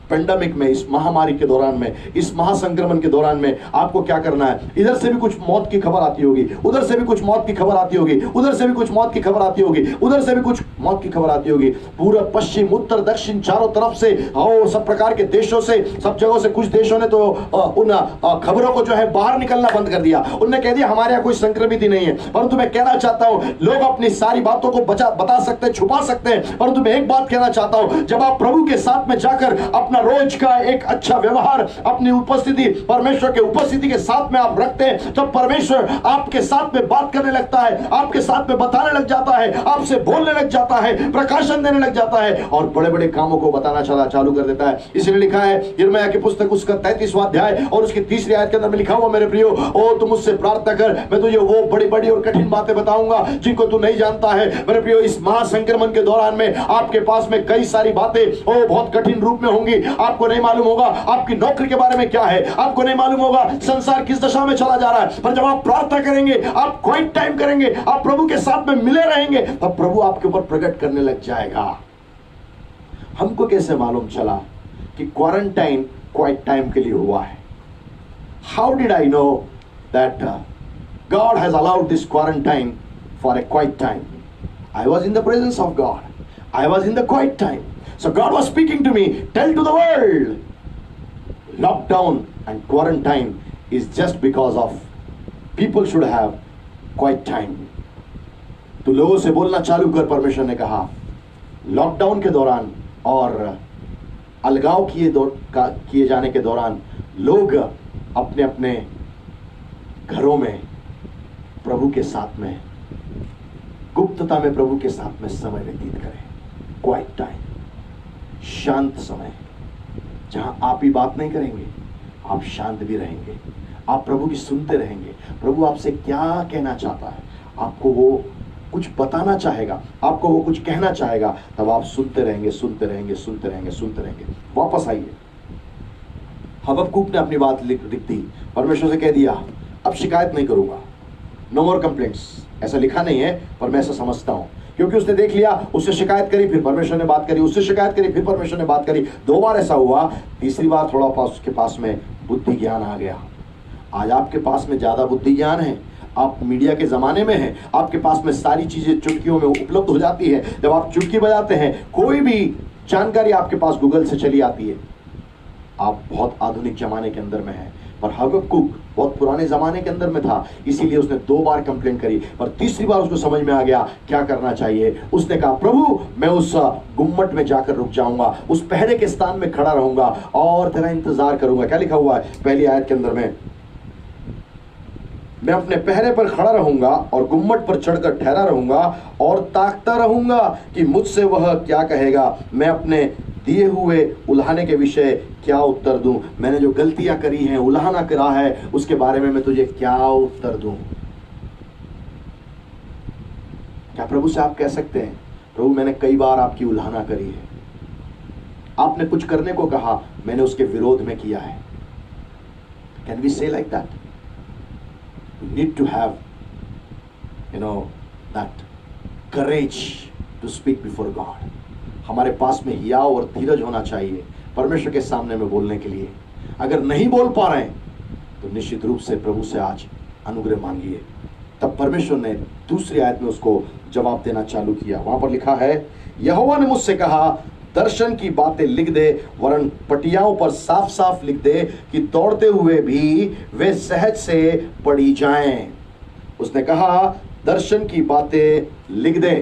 [SPEAKER 1] पेंडेमिक में, इस महामारी के दौरान में, इस महासंक्रमण के दौरान में आपको क्या करना है। इधर से भी कुछ मौत की खबर आती होगी, उधर से भी कुछ मौत की खबर आती होगी, उधर से भी कुछ मौत की खबर आती होगी, उधर से भी कुछ मौत की खबर आती होगी। पूर्व पश्चिम उत्तर दक्षिण चारों तरफ से और सब प्रकार के देशों से, सब जगहों से, कुछ देशों ने तो उन खबरों को जो है बाहर निकलना बंद कर दिया। उन्होंने कह दिया हमारे यहाँ कोई संक्रमित ही नहीं है। परंतु मैं कहना चाहता हूं, लोग अपनी सारी बातों को बता सकते हैं, छुपा सकते हैं, परंतु मैं एक बात कहना चाहता हूं, जब आप प्रभु के साथ में जाकर अपना रोज का एक अच्छा व्यवहार, अपनी उपस्थिति परमेश्वर के उपस्थिति के साथ में आप रखते हैं, तब परमेश्वर आपके साथ में बात करने लगता है, आपके साथ में बताने लग जाता है, आपसे बोलने लग जाता है, प्रकाशन देने लग जाता है और बड़े बड़े कामों को बताना चालू कर देता है। इसलिए लिखा है यिर्मयाह की पुस्तक उसका 33वां अध्याय और उसकी 3री आयत के अंदर में लिखा हुआ, मेरे प्रियो, ओ तुम मुझसे प्रार्थना कर, मैं तुझे वो बड़ी बड़ी और कठिन बातें बताऊंगा जिनको तू नहीं जानता है। मेरे प्रियो, इस महासंक्रमण के दौरान में आपके पास में कई सारी बातें बहुत कठिन रूप में होंगी। आपको नहीं मालूम होगा आपकी नौकरी के बारे में क्या है, आपको नहीं मालूम होगा संसार किस दशा में चला जा रहा है, पर जब आप प्रार्थना करेंगे, आप क्वाइट टाइम करेंगे, आप प्रभु के साथ में मिले रहेंगे, तब प्रभु आपके ऊपर प्रकट करने लग जाएगा। हमको कैसे मालूम चला कि क्वारंटाइन क्वाइट टाइम के लिए हुआ है? How did I know that God has allowed this quarantine for a quiet time? I was in the presence of God. I was in the quiet time. So God was speaking to me, tell to the world, lockdown and quarantine is just because of people should have quiet time. तो लोगों से बोलना चालू कर, परमेश्वर ने कहा। Lockdown के दौरान और अलगाव किए जाने के दौरान लोग अपने अपने घरों में प्रभु के साथ में, गुप्तता में प्रभु के साथ में समय व्यतीत करें। क्वाइट टाइम, शांत समय, जहां आप ही बात नहीं करेंगे, आप शांत भी रहेंगे, आप प्रभु की सुनते रहेंगे। प्रभु आपसे क्या कहना चाहता है, आपको वो कुछ बताना चाहेगा, आपको वो कुछ कहना चाहेगा, तब आप सुनते रहेंगे, सुनते रहेंगे, सुनते रहेंगे, सुनते रहेंगे। वापस आइए, हबक्कूक ने अपनी बात लिख दी, परमेश्वर से कह दिया अब शिकायत नहीं करूंगा, नो मोर कंप्लेंट्स। ऐसा लिखा नहीं है पर मैं ऐसा समझता हूं, क्योंकि उसने देख लिया, उससे शिकायत करी, फिर परमेश्वर ने बात करी, उससे शिकायत करी, फिर परमेश्वर ने बात करी, 2 बार ऐसा हुआ, तीसरी बार थोड़ा उसके पास में बुद्धि ज्ञान आ गया। आज आपके पास में ज्यादा बुद्धि ज्ञान है, आप मीडिया के जमाने में हैं, आपके पास में सारी चीजें चुटकियों में उपलब्ध हो जाती है। जब आप चुटकी बजाते हैं, कोई भी जानकारी आपके पास गूगल से चली आती है। आप बहुत आधुनिक जमाने के अंदर में हैं, पर हबक्कूक बहुत पुराने जमाने के अंदर में था, इसीलिए उसने 2 बार कंप्लेंट करी, पर तीसरी बार उसको समझ में आ गया क्या करना चाहिए। उसने कहा प्रभु मैं उस गुम्मट में जाकर रुक जाऊंगा, उस पहरे के स्थान में खड़ा रहूंगा और तेरा इंतजार करूंगा। क्या लिखा हुआ है पहली आयत के अंदर में, मैं अपने पहरे पर खड़ा रहूंगा और गुम्मट पर चढ़कर ठहरा रहूंगा और ताकता रहूंगा कि मुझसे वह क्या कहेगा, मैं अपने दिए हुए उल्हाने के विषय क्या उत्तर दूं। मैंने जो गलतियां करी हैं, उल्हाना करा है, उसके बारे में मैं तुझे क्या उत्तर दूं। क्या प्रभु से आप कह सकते हैं प्रभु मैंने कई बार आपकी उल्हाना करी है, आपने कुछ करने को कहा, मैंने उसके विरोध में किया है। कैन वी से like that? You need to have, that courage to speak before God. हमारे पास में हियाव और धीरज होना चाहिए परमेश्वर के सामने में बोलने के लिए। अगर नहीं बोल पा रहे हैं तो निश्चित रूप से प्रभु से आज अनुग्रह मांगिए। तब परमेश्वर ने दूसरी आयत में उसको जवाब देना चालू किया। वहां पर लिखा है, यहोवा ने मुझसे कहा दर्शन की बातें लिख दे, वरन पटियाओं पर साफ साफ लिख दे कि दौड़ते हुए भी वे सहज से पढ़ी जाएं। उसने कहा दर्शन की बातें लिख दे।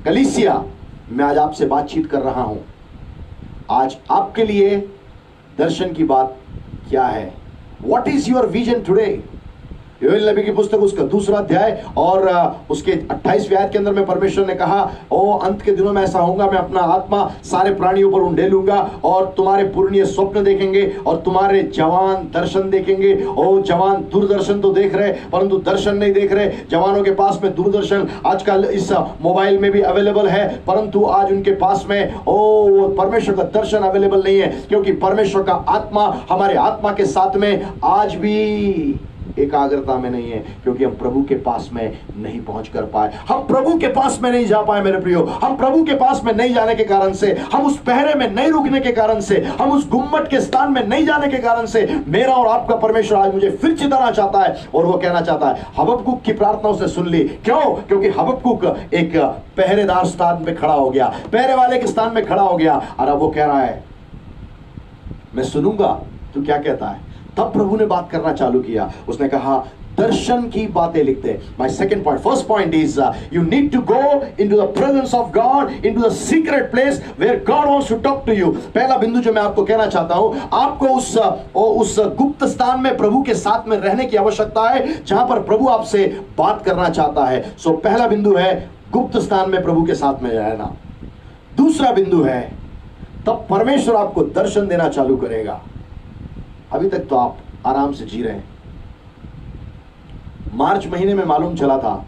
[SPEAKER 1] कलीसिया, मैं आज आपसे बातचीत कर रहा हूं। आज आपके लिए दर्शन की बात क्या है? What is your vision today? Joel नबी की पुस्तक उसका 2 अध्याय और उसके 28वें आयत के अंदर में परमेश्वर ने कहा, ओ अंत के दिनों में ऐसा होगा, मैं अपना आत्मा सारे प्राणियों पर उंडेलूंगा और तुम्हारे पुरनिये स्वप्न देखेंगे और तुम्हारे जवान दर्शन देखेंगे। ओ जवान दूरदर्शन तो देख रहे परंतु दर्शन नहीं देख रहे। जवानों के पास में दूरदर्शन आजकल इस मोबाइल में भी अवेलेबल है, परंतु आज उनके पास में परमेश्वर का दर्शन अवेलेबल नहीं है, क्योंकि परमेश्वर का आत्मा हमारे आत्मा के साथ में आज भी एकाग्रता में नहीं है, क्योंकि हम प्रभु के पास में नहीं पहुंच कर पाए। हम प्रभु के पास में नहीं जा पाए मेरे प्रियो। हम प्रभु के पास में नहीं जाने के कारण से, हम उस पहरे में नहीं रुकने के कारण से, हम उस गुम्मट के स्थान में नहीं जाने के कारण से मेरा और आपका परमेश्वर आज मुझे फिर चिताना चाहता है। और वो कहना चाहता है, हबक्कूक की प्रार्थना उसने सुन ली। क्यों? क्योंकि हबक्कूक एक पहरेदार स्थान में खड़ा हो गया, पहरे वाले के स्थान में खड़ा हो गया। और अब वो कह रहा है मैं सुनूंगा तू क्या कहता है। तब प्रभु ने बात करना चालू किया। उसने कहा दर्शन की बातें लिखते। My second point, first point is you need to go into the presence of God, into the secret place where God wants to talk to you. पहला बिंदु जो मैं आपको कहना चाहता हूं, आपको उस गुप्त स्थान में प्रभु के साथ में रहने की आवश्यकता है जहां पर प्रभु आपसे बात करना चाहता है। सो पहला बिंदु है गुप्त स्थान में प्रभु के साथ में रहना। दूसरा बिंदु है तब परमेश्वर आपको दर्शन देना चालू करेगा। अभी तक तो आप आराम से जी रहे हैं। मार्च महीने में मालूम चला था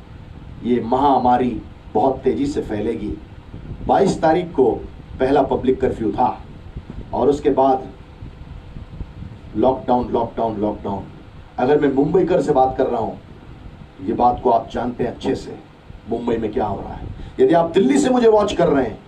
[SPEAKER 1] ये महामारी बहुत तेजी से फैलेगी। 22 तारीख को पहला पब्लिक कर्फ्यू था और उसके बाद लॉकडाउन लॉकडाउन लॉकडाउन। अगर मैं मुंबई कर से बात कर रहा हूं, ये बात को आप जानते हैं अच्छे से मुंबई में क्या हो रहा है। यदि आप दिल्ली से मुझे वॉच कर रहे हैं,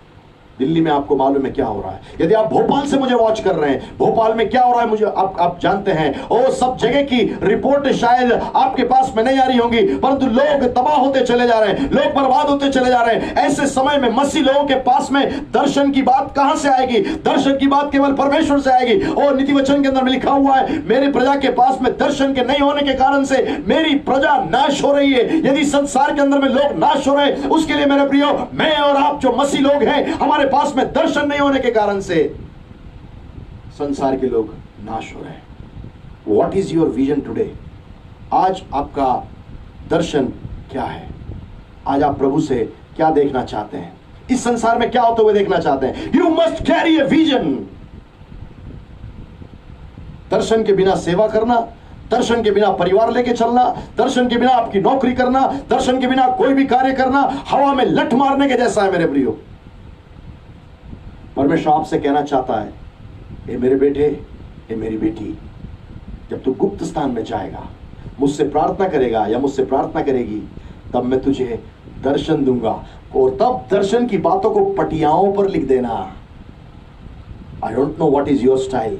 [SPEAKER 1] दिल्ली में आपको मालूम है क्या हो रहा है। यदि आप भोपाल से मुझे वॉच कर रहे हैं, भोपाल में क्या हो रहा है मुझे आप जानते हैं। और सब जगह की रिपोर्ट शायद आपके पास में नहीं आ रही होंगी, परंतु लोग तबाह होते चले जा रहे हैं, लोग बर्बाद होते चले जा रहे हैं। ऐसे समय में मसीह लोगों के पास में दर्शन की बात कहां से आएगी? दर्शन की बात केवल परमेश्वर से आएगी। और नीति वचन के अंदर में लिखा हुआ है, मेरी प्रजा के पास में दर्शन के नहीं होने के कारण से मेरी प्रजा नाश हो रही है। यदि संसार के अंदर में लोग नाश हो रहे हैं, उसके लिए मेरे प्रियो, मैं और आप जो मसीह लोग हैं, हमारे पास में दर्शन नहीं होने के कारण से संसार के लोग नाश हो रहे हैं। What is your vision today? आज आपका दर्शन क्या है? आज आप प्रभु से क्या देखना चाहते हैं? इस संसार में क्या होते हुए देखना चाहते हैं? You must carry a vision. दर्शन के बिना सेवा करना, दर्शन के बिना परिवार लेके चलना, दर्शन के बिना आपकी नौकरी करना, दर्शन के बिना कोई भी कार्य करना हवा में लठ मारने के जैसा है मेरे प्रियो। परमेश्वर आपसे कहना चाहता है ए मेरे बेटे, ए मेरी बेटी, जब तू गुप्त स्थान में जाएगा, मुझसे प्रार्थना करेगा या मुझसे प्रार्थना करेगी, तब मैं तुझे दर्शन दूंगा। और तब दर्शन की बातों को पटियाओं पर लिख देना। I don't know what is your style,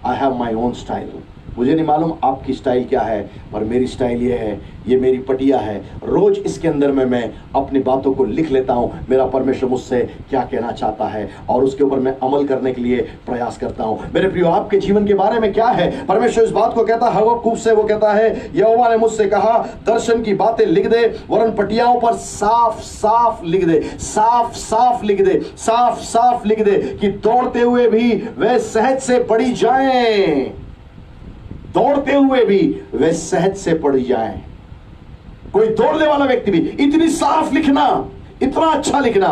[SPEAKER 1] I have my own style. मुझे नहीं मालूम आपकी स्टाइल क्या है, पर मेरी स्टाइल ये है, ये मेरी पटिया है। रोज इसके अंदर में मैं अपनी बातों को लिख लेता हूं, मेरा परमेश्वर मुझसे क्या कहना चाहता है, और उसके ऊपर मैं अमल करने के लिए प्रयास करता हूं। मेरे प्रियो, आपके जीवन के बारे में क्या है? परमेश्वर इस बात को कहता है, हबक्कूक से वो कहता है, यहोवा ने मुझसे कहा दर्शन की बातें लिख दे, वरन पटियाओं पर साफ साफ लिख दे, साफ साफ लिख दे, साफ साफ लिख दे, कि दौड़ते हुए भी वे सहज से पड़ी जाएं, दौड़ते हुए भी वे सहज से पड़ जाएं। कोई दौड़ने वाला व्यक्ति भी इतनी साफ लिखना, इतना अच्छा लिखना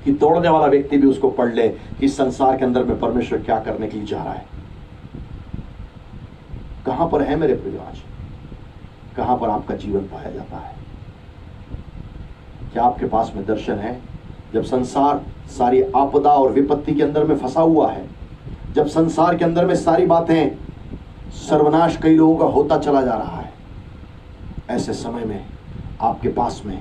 [SPEAKER 1] कि दौड़ने वाला व्यक्ति भी उसको पढ़ ले कि संसार के अंदर में परमेश्वर क्या करने के लिए जा रहा है। कहां पर है मेरे प्रिय आज? कहां पर आपका जीवन पाया जाता है? क्या आपके पास में दर्शन है? जब संसार सारी आपदा और विपत्ति के अंदर में फंसा हुआ है, जब संसार के अंदर में सारी बातें सर्वनाश कई लोगों का होता चला जा रहा है, ऐसे समय में आपके पास में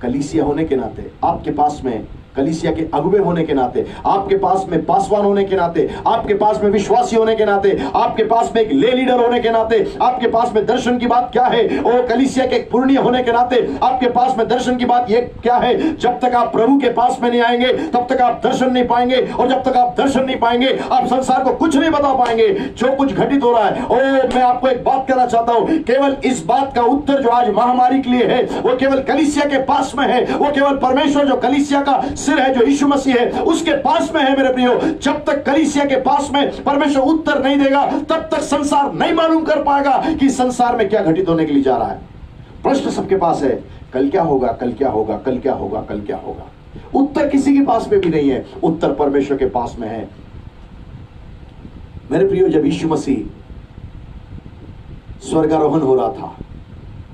[SPEAKER 1] कलीसिया होने के नाते, आपके पास में कलीसिया के अगुवे होने के नाते, आपके पास में पासवान होने के नाते, आपके पास में विश्वासी होने के नाते, आपके पास में एक ले लीडर होने के नाते, आपके पास में दर्शन की बात क्या है, और कलीसिया के एक पुण्य होने के नाते आपके पास में दर्शन की बात ये क्या है? जब तक आप प्रभु के पास में नहीं आएंगे तब तक आप दर्शन नहीं पाएंगे, और जब तक आप दर्शन नहीं पाएंगे आप संसार को कुछ नहीं बता पाएंगे जो कुछ घटित हो रहा है। और मैं आपको एक बात कहना चाहता हूं, केवल इस बात का उत्तर जो आज महामारी के लिए है वो केवल कलीसिया के पास में है, वो केवल परमेश्वर जो कलीसिया का सिर है, जो यीशु मसीह है, उसके पास में है। मेरे प्रियो, जब तक कलीसिया के पास में परमेश्वर उत्तर नहीं देगा तब तक संसार नहीं मालूम कर पाएगा कि संसार में क्या घटित होने के लिए जा रहा है। प्रश्न सबके पास है, कल क्या होगा, कल क्या होगा, कल क्या होगा, कल क्या होगा। उत्तर किसी के पास में भी नहीं है, उत्तर परमेश्वर के पास में है। मेरे प्रियो, जब यीशु मसीह स्वर्गारोहण हो रहा था,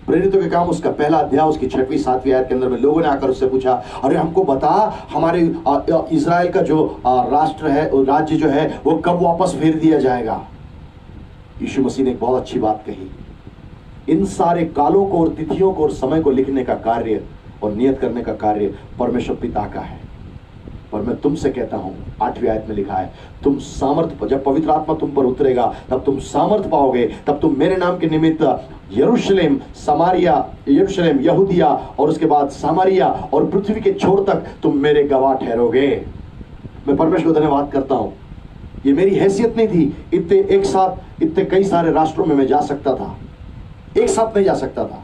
[SPEAKER 1] प्रेरितों के काम उसका पहला अध्याय उसकी 6वीं 7वीं आयत के अंदर में लोगों ने आकर उससे पूछा, अरे हमको बता, हमारे इजराइल का जो राष्ट्र है, राज्य जो है, वो कब वापस फेर दिया जाएगा? यीशु मसीह ने एक बहुत अच्छी बात कही, इन सारे कालों को और तिथियों को और समय को लिखने का कार्य और नियत करने का कार्य परमेश्वर पिता का है। पर मैं तुमसे कहता हूं, 8वीं आयत में लिखा है, तुम सामर्थ, जब पवित्र आत्मा तुम पर उतरेगा तब तुम सामर्थ पाओगे, तब तुम मेरे नाम के निमित्त यरूशलेम, समारिया, यरूशलेम, यहूदिया और उसके बाद सामरिया और पृथ्वी के छोर तक तुम मेरे गवाह ठहरोगे। मैं परमेश्वर को धन्यवाद करता हूं, ये मेरी हैसियत नहीं थी, इतने एक साथ इतने कई सारे राष्ट्रों में मैं जा सकता था, एक साथ नहीं जा सकता था,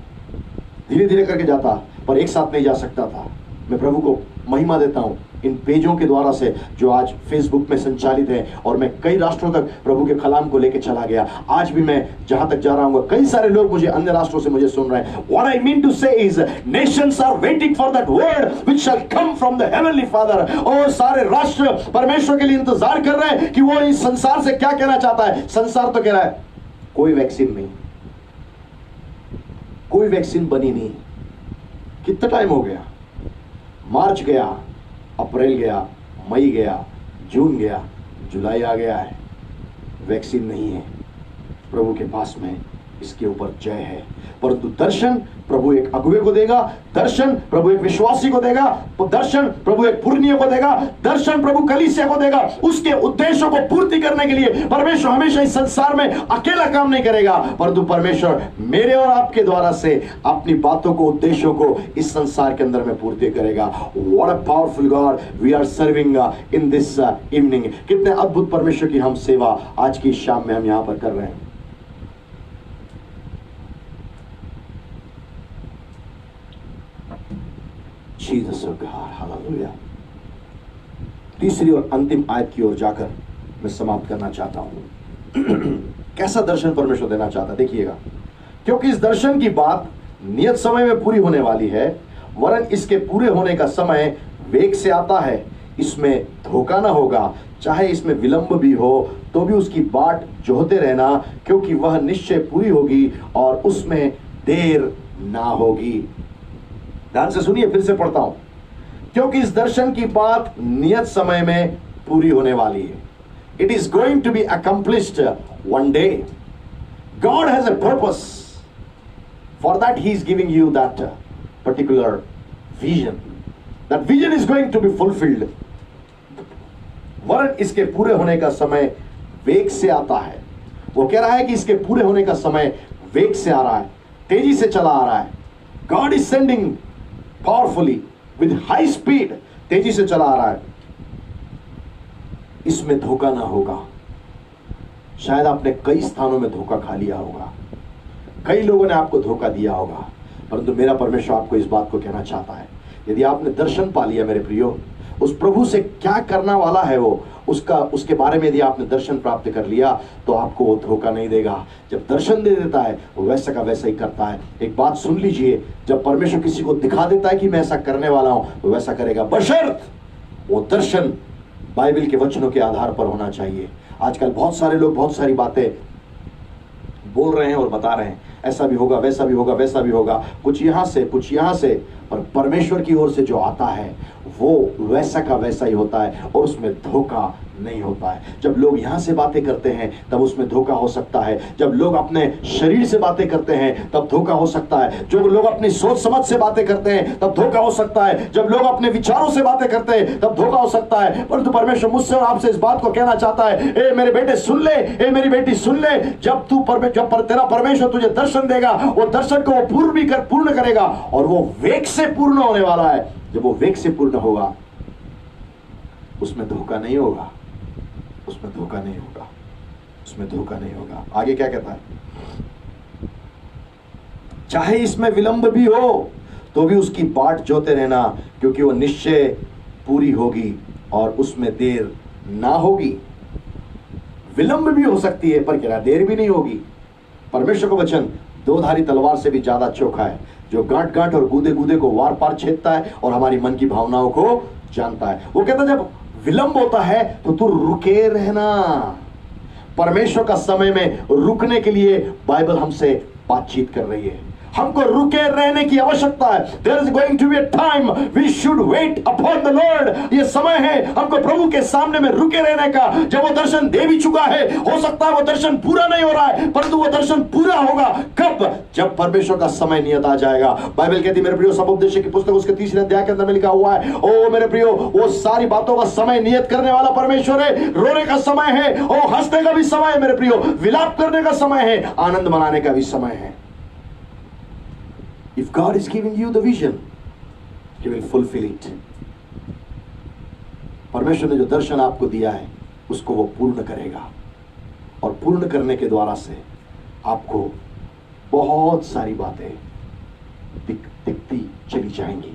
[SPEAKER 1] धीरे धीरे करके जाता, पर एक साथ नहीं जा सकता था। मैं प्रभु को महिमा देता हूं इन पेजों के द्वारा से जो आज फेसबुक में संचालित है, और मैं कई राष्ट्रों तक प्रभु के कलाम को लेकर चला गया। आज भी मैं जहां तक जा रहा हूं, कई सारे लोग मुझे अन्य राष्ट्रों से मुझे सुन रहे हैं। What I mean to say is, nations are waiting for that word which shall come from the heavenly Father। और सारे राष्ट्र परमेश्वर के लिए इंतजार कर रहे हैं कि वो इस संसार से क्या कहना चाहता है। संसार तो कह रहा है कोई वैक्सीन नहीं, कोई वैक्सीन बनी नहीं। कितना टाइम हो गया? मार्च गया, अप्रैल गया, मई गया, जून गया, जुलाई आ गया है, वैक्सीन नहीं है। प्रभु के पास में इसके ऊपर जय है, परंतु दर्शन प्रभु एक अगुवे को देगा, दर्शन प्रभु एक विश्वासी को देगा, दर्शन प्रभु एक पुण्य को देगा, दर्शन प्रभु कलीसिया को देगा। उसके उद्देश्यों को पूर्ति करने के लिए परमेश्वर हमेशा इस संसार में अकेला काम नहीं करेगा, परंतु परमेश्वर मेरे और आपके द्वारा से अपनी बातों को, उद्देश्यों को इस संसार के अंदर में पूर्ति करेगा। What a powerful God we are serving in this evening. कितने अद्भुत परमेश्वर की हम सेवा आज की शाम में हम यहां पर कर रहे हैं। Jesus of God, hallelujah। तीसरी और अंतिम आयत की ओर जाकर मैं समाप्त करना चाहता हूं। कैसा दर्शन परमेश्वर देना चाहता, देखिएगा। क्योंकि इस दर्शन की बात नियत समय में पूरी होने वाली है, वरन इसके पूरे होने का समय वेग से आता है। इसमें धोखा ना होगा, चाहे इसमें विलंब भी हो तो भी उसकी बाट जोहते रहना, क्योंकि वह निश्चय पूरी होगी और उसमें देर ना होगी। ध्यान से सुनिए, फिर से पढ़ता हूं। क्योंकि इस दर्शन की बात नियत समय में पूरी होने वाली है। It is going to be accomplished one day. God has a purpose, for that he is giving you that particular vision. That vision is going to be fulfilled. वरन इसके पूरे होने का समय वेग से आता है। वो कह रहा है कि इसके पूरे होने का समय वेग से आ रहा है, तेजी से चला आ रहा है। God is sending powerfully with high speed, तेजी से चला आ रहा है। इसमें धोखा ना होगा। शायद आपने कई स्थानों में धोखा खा लिया होगा, कई लोगों ने आपको धोखा दिया होगा, परंतु मेरा परमेश्वर आपको इस बात को कहना चाहता है, यदि आपने दर्शन पा लिया मेरे प्रियो, उस प्रभु से क्या करना वाला है वो, उसके बारे में यदि आपने दर्शन प्राप्त कर लिया, तो आपको वो धोखा नहीं देगा। जब दर्शन दे देता है वो वैसा का वैसा ही करता है। एक बात सुन लीजिए, जब परमेश्वर किसी को दिखा देता है कि मैं ऐसा करने वाला हूं, तो वैसा करेगा, बशर्त वो दर्शन बाइबल के वचनों के आधार पर होना चाहिए। आजकल बहुत सारे लोग बहुत सारी बातें बोल रहे हैं और बता रहे हैं, ऐसा भी होगा, वैसा भी होगा, वैसा भी होगा, कुछ यहां से कुछ यहां से, पर परमेश्वर की ओर से जो आता है वो वैसा का वैसा ही होता है और उसमें धोखा नहीं होता है। जब लोग यहां से बातें करते हैं तब उसमें धोखा हो सकता है। जब लोग अपने शरीर से बातें करते हैं तब धोखा हो सकता है। जो लोग अपनी सोच समझ से बातें करते हैं तब धोखा हो सकता है। जब लोग अपने विचारों से बातें करते हैं तब धोखा हो सकता है। परंतु परमेश्वर मुझसे और आपसे इस बात को कहना चाहता है, ए मेरे बेटे सुन ले, ए मेरी बेटी सुन ले, जब तेरा परमेश्वर तुझे दर्शन देगा, वो दर्शन को वो पूर्ण करेगा और वो वेग से पूर्ण होने वाला है। जब वो वेग से पूर्ण होगा उसमें धोखा नहीं होगा, उसमें धोखा नहीं होगा, उसमें धोखा नहीं होगा। आगे क्या कहता है, चाहे इसमें विलंब भी हो तो भी उसकी बाट जोते रहना, क्योंकि वो निश्चय पूरी होगी और उसमें देर ना होगी। विलंब भी हो सकती है पर क्या देर भी नहीं होगी। परमेश्वर का वचन दो धारी तलवार से भी ज्यादा चोखा है, जो गांठ गांठ और गूदे गूदे को वार पार छेदता है और हमारी मन की भावनाओं को जानता है। वो कहता है जब विलंब होता है तो तू रुके रहना। परमेश्वर का समय में रुकने के लिए बाइबल हमसे बातचीत कर रही है। हमको रुके रहने की आवश्यकता है। There is going to be a time we should wait upon the Lord। ये समय है हमको प्रभु के सामने में रुके रहने का। जब वो दर्शन दे भी चुका है, हो सकता है वो दर्शन पूरा नहीं हो रहा है, परंतु वो दर्शन पूरा होगा कब? जब परमेश्वर का समय नियत आ जाएगा। बाइबल कहती है मेरे प्रियो, समुपदेश की पुस्तक उसके 3 अध्याय के अंदर में लिखा हुआ है, ओ मेरे प्रियो, वो सारी बातों का समय नियत करने वाला परमेश्वर है। रोने का समय है, ओ हंसने का भी समय है मेरे प्रियो, विलाप करने का समय है, आनंद मनाने का भी समय है। If God is giving you the vision, He will fulfill it। परमेश्वर ने जो दर्शन आपको दिया है उसको वो पूर्ण करेगा और पूर्ण करने के द्वारा से आपको बहुत सारी बातें दिखती चली जाएंगी।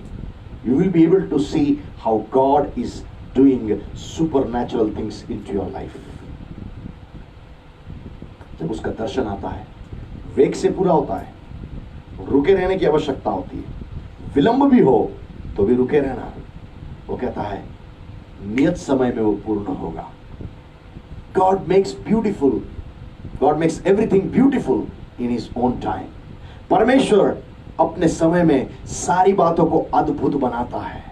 [SPEAKER 1] You will be able to see how God is doing supernatural things into your life। जब उसका दर्शन आता है वेग से पूरा होता है, रुके रहने की आवश्यकता होती है। विलंब भी हो तो भी रुके रहना। वो कहता है नियत समय में वो पूर्ण होगा। God makes beautiful, God makes everything beautiful in His own time। परमेश्वर अपने समय में सारी बातों को अद्भुत बनाता है।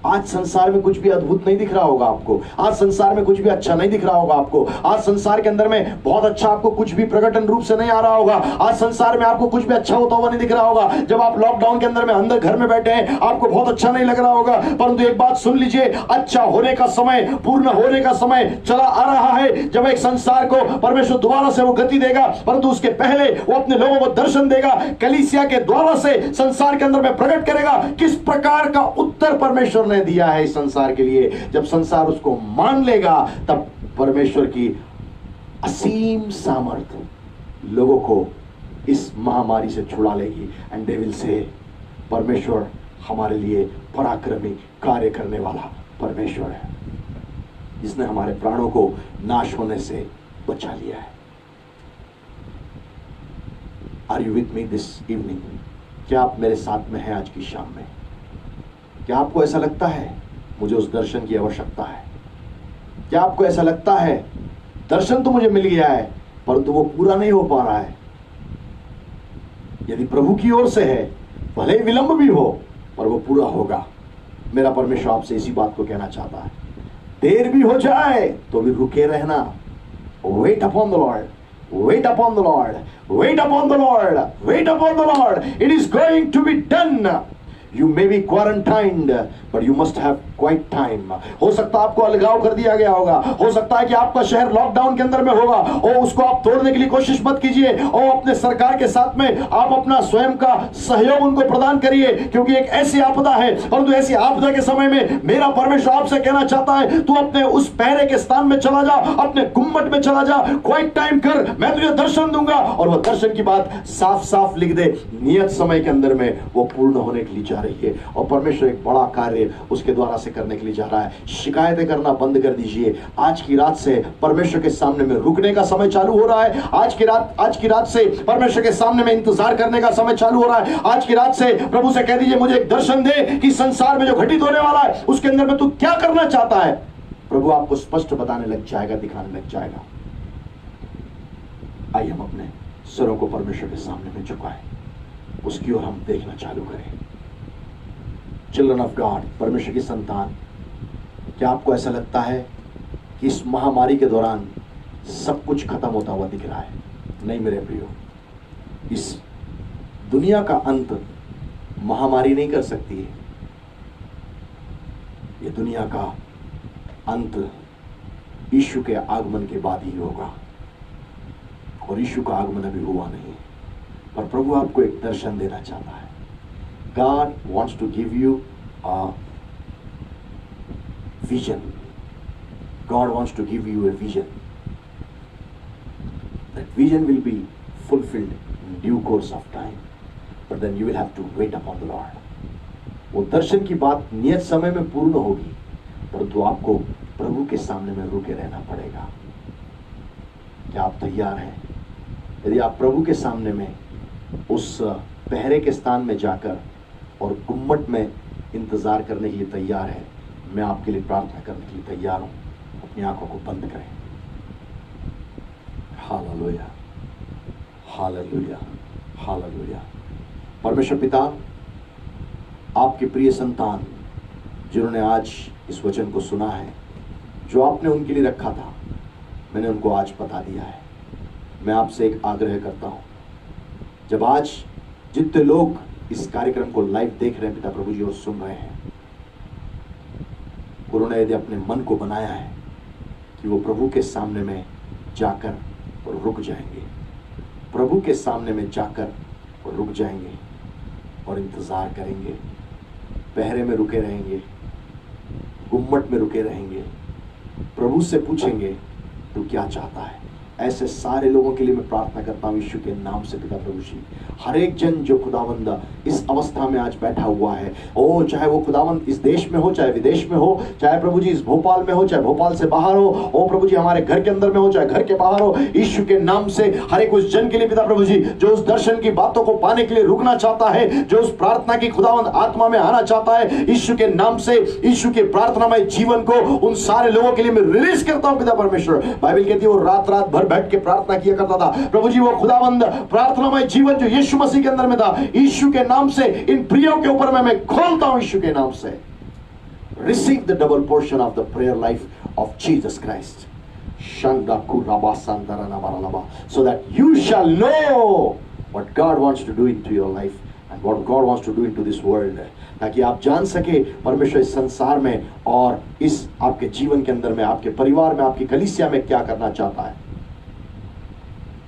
[SPEAKER 1] आज संसार में कुछ भी अद्भुत नहीं दिख रहा होगा आपको, आज संसार में कुछ भी अच्छा नहीं दिख रहा होगा आपको, आज संसार के अंदर में बहुत अच्छा आपको कुछ भी प्रकटन रूप से नहीं आ रहा होगा, आज संसार में आपको कुछ भी अच्छा होता हुआ नहीं दिख रहा होगा। जब आप लॉकडाउन के अंदर में अंदर घर में बैठे हैं आपको बहुत अच्छा नहीं लग रहा होगा, परंतु एक बात सुन लीजिए, अच्छा होने का समय, पूर्ण होने का समय चला आ रहा है। जब एक संसार को परमेश्वर दोबारा से वो गति देगा, परंतु उसके पहले वो अपने लोगों को दर्शन देगा, कलीसिया के द्वारा से संसार के अंदर में प्रकट करेगा किस प्रकार का उत्तर परमेश्वर ने दिया है इस संसार के लिए। जब संसार उसको मान लेगा तब परमेश्वर की असीम सामर्थ्य लोगों को इस महामारी से छुड़ा लेगी। एंड दे विल से परमेश्वर हमारे लिए पराक्रमी कार्य करने वाला परमेश्वर है, जिसने हमारे प्राणों को नाश होने से बचा लिया है। Are you with me this evening? क्या आप मेरे साथ में हैं आज की शाम में? क्या आपको ऐसा लगता है मुझे उस दर्शन की आवश्यकता है? क्या आपको ऐसा लगता है दर्शन तो मुझे मिल गया है परंतु वो पूरा नहीं हो पा रहा है? यदि प्रभु की ओर से है, भले ही विलंब भी हो पर वो पूरा होगा। मेरा परमेश्वर आपसे इसी बात को कहना चाहता है। देर भी हो जाए तो भी रुके रहना। Weight upon the Lord, wait upon the Lord, wait upon the Lord, wait upon the Lord. It is going to be done. You may be quarantined, but you must have quite time. हो सकता है आपको अलगाव कर दिया गया होगा, हो सकता है कि आपका शहर लॉकडाउन के अंदर में होगा, और उसको आप तोड़ने के लिए कोशिश मत कीजिए, और अपने सरकार के साथ में आप अपना स्वयं का सहयोग उनको प्रदान करिए, क्योंकि एक ऐसी आपदा है। परंतु ऐसी आपदा के समय में मेरा परमेश्वर आपसे कहना चाहता है, तू अपने उस पहरे के स्थान में चला जा, अपने गुम्मट में चला जा, क्वाइट टाइम कर, मैं तुझे दर्शन दूंगा। और वह दर्शन की बात साफ साफ लिख दे, नियत समय के अंदर में वो पूर्ण होने के लिए जा रही है, और परमेश्वर एक बड़ा कार्य उसके द्वारा से करने के लिए जा रहा है। शिकायतें करना बंद कर दीजिए। आज की रात से परमेश्वर के सामने में रुकने का समय चालू हो रहा है। आज की रात से परमेश्वर के सामने में इंतजार करने का समय चालू हो रहा है। आज की रात से प्रभु से कह दीजिए, मुझे एक दर्शन दे कि संसार में जो घटित होने वाला है उसके अंदर में तू क्या करना चाहता है। प्रभु आपको स्पष्ट बताने लग जाएगा, दिखाने लग जाएगा। आइए हम अपने सरों को परमेश्वर के सामने में झुकाएं, उसकी ओर हम देखना चालू करें। चिल्ड्रन ऑफ गॉड, परमेश्वर की संतान, क्या आपको ऐसा लगता है कि इस महामारी के दौरान सब कुछ खत्म होता हुआ दिख रहा है? नहीं मेरे प्रियो, इस दुनिया का अंत महामारी नहीं कर सकती है। ये दुनिया का अंत यीशु के आगमन के बाद ही होगा, और यीशु का आगमन अभी हुआ नहीं। पर प्रभु आपको एक दर्शन देना चाहता है। God wants to give you a vision. God wants to give you a vision. That vision will be fulfilled in due course of time. But then you will have to wait upon the Lord. वो दर्शन की बात नियत समय में पूर्ण होगी, परंतु आपको प्रभु के सामने में रुके रहना पड़ेगा। क्या आप तैयार हैं? यदि आप प्रभु के सामने में उस पहरे के स्थान में जाकर और गुम्मट में इंतजार करने के लिए तैयार है, मैं आपके लिए प्रार्थना करने के लिए तैयार हूं। अपनी आंखों को बंद करें। Hallelujah, hallelujah, hallelujah. परमेश्वर पिता, आपके प्रिय संतान जिन्होंने आज इस वचन को सुना है, जो आपने उनके लिए रखा था, मैंने उनको आज बता दिया है। मैं आपसे एक आग्रह करता हूं, जब आज जितने लोग इस कार्यक्रम को लाइव देख रहे हैं पिता प्रभु जी और सुन रहे हैं, उन्होंने यदि अपने मन को बनाया है कि वो प्रभु के सामने में जाकर और रुक जाएंगे, प्रभु के सामने में जाकर और रुक जाएंगे और इंतजार करेंगे, पहरे में रुके रहेंगे, गुम्मट में रुके रहेंगे, प्रभु से पूछेंगे तू क्या चाहता है। ऐसे सारे लोगों के लिए मैं प्रार्थना करता हूँ यीशु के नाम से पिता प्रभु जी। हर एक जन जो खुदावंद इस अवस्था में आज बैठा हुआ है, ओ चाहे वो खुदावंद इस देश में हो, चाहे विदेश में हो, चाहे प्रभु जी इस भोपाल में हो, चाहे भोपाल से बाहर हो, ओ प्रभु जी हमारे घर के अंदर में हो, चाहे घर के बाहर हो, यीशु के नाम से हर एक उस जन के लिए पिता प्रभु जी जो उस दर्शन की बातों को पाने के लिए रुकना चाहता है, जो उस प्रार्थना की खुदावंद आत्मा में आना चाहता है, यीशु के नाम से यीशु के प्रार्थनामय जीवन को उन सारे लोगों के लिए मैं रिलीज करता हूं पिता परमेश्वर। बाइबल कहती है वो रात रात भर बैठ के प्रार्थना किया करता था। प्रभु जी वो खुदावंद प्रार्थनामय जीवन जो यीशु मसीह के अंदर में था, यीशु के नाम से इन प्रियों के ऊपर मैं खोलता हूं यीशु के नाम से। Receive the double portion of the prayer life of Jesus Christ. So that you shall know what God wants to do into your life and what God wants to do into this world. ताकि आप जान सके परमेश्वर इस संसार में और इस आपके जीवन के अंदर में, आपके परिवार में, आपकी कलीसिया में क्या करना चाहता है।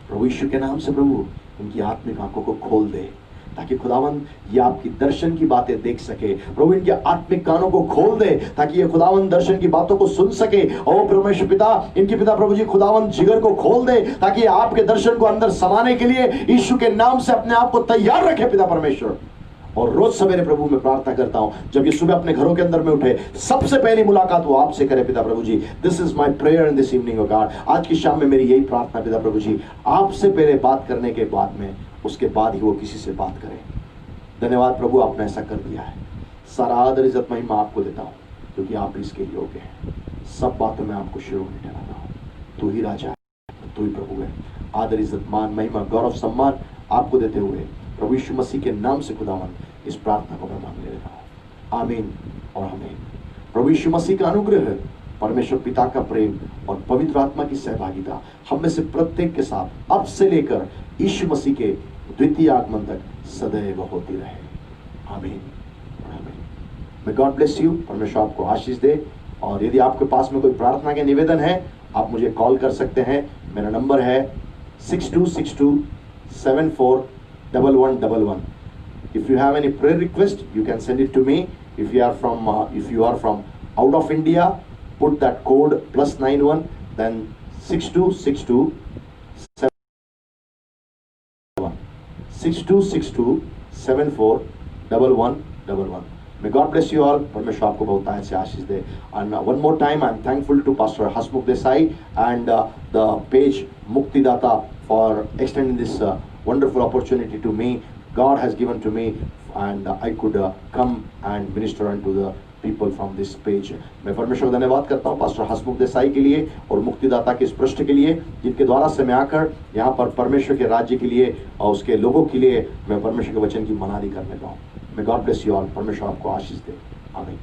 [SPEAKER 1] प्रभु यीशु के नाम से प्रभु उनकी आत्मिक आंखों को खोल दे, ताकि खुदावंद ये आपकी दर्शन की बातें देख सके। प्रभु इनके आत्मिक कानों को खोल दे ताकि ये खुदावंद दर्शन की बातों को सुन सके। और परमेश्वर पिता, इनके पिता प्रभु जी खुदावंद जिगर को खोल दे ताकि आपके दर्शन को अंदर समाने के लिए यीशु के नाम से अपने आप को तैयार रखे पिता परमेश्वर। और रोज सवेरे प्रभु मैं प्रार्थना करता हूं, जब ये सुबह अपने घरों के अंदर में उठे, सबसे पहली मुलाकात वो आपसे करे पिता प्रभु जी। This is my prayer in this evening O God. आज की शाम में मेरी यही प्रार्थना पिता प्रभु जी, आपसे पहले बात करने के बाद में, उसके बाद ही वो किसी से बात करे। धन्यवाद प्रभु, आपने ऐसा कर दिया है। सारा आदर इज्जत महिमा आपको देता हूँ क्योंकि आप इसके योग्य हैं। सब बातों में आपको शिरोमणि ठहराता हूँ। तू ही राजा है, तू ही प्रभु है। आदर इज्जत मान महिमा गौरव सम्मान आपको देते हुए प्रभु यीशु मसीह के नाम से खुदावंद इस प्रार्थना को मैं मांग ले रहा हूँ। आमीन और आमीन। प्रभु यीशु मसीह का अनुग्रह, परमेश्वर पिता का प्रेम और पवित्र आत्मा की सहभागिता हम में से प्रत्येक के साथ अब से लेकर यीशु मसीह के द्वितीय आगमन तक सदैव होती रहे। आमीन, आमीन। मैं गॉड ब्लेस यू। परमेश्वर आपको आशीष दे। और यदि आपके पास में कोई प्रार्थना के निवेदन है, आप मुझे कॉल कर सकते हैं। मेरा नंबर है 6262741111। If you have any prayer request, you can send it to me. If you are from out of India, put that code +91, then 6262741111। May God bless you all. परमेश्वर आपको बहुत आयत से आशीष दे। And one more time, I am thankful to Pastor Hasmukh Desai and the page Muktidata for extending this wonderful opportunity to me. God has given to me, and I could come and minister unto the people from this page. मैं परमेश्वर का धन्यवाद करता हूँ pastor हसमुख देसाई के लिए और मुक्तिदाता के इस पृष्ठ के लिए, जिनके द्वारा से मैं आकर यहाँ पर परमेश्वर के राज्य के लिए और उसके लोगों के लिए मैं परमेश्वर के वचन की मनादी करने का हूँ। मैं गॉड ब्लेस यू ऑल। परमेश्वर आपको आशीष दे। आमीन।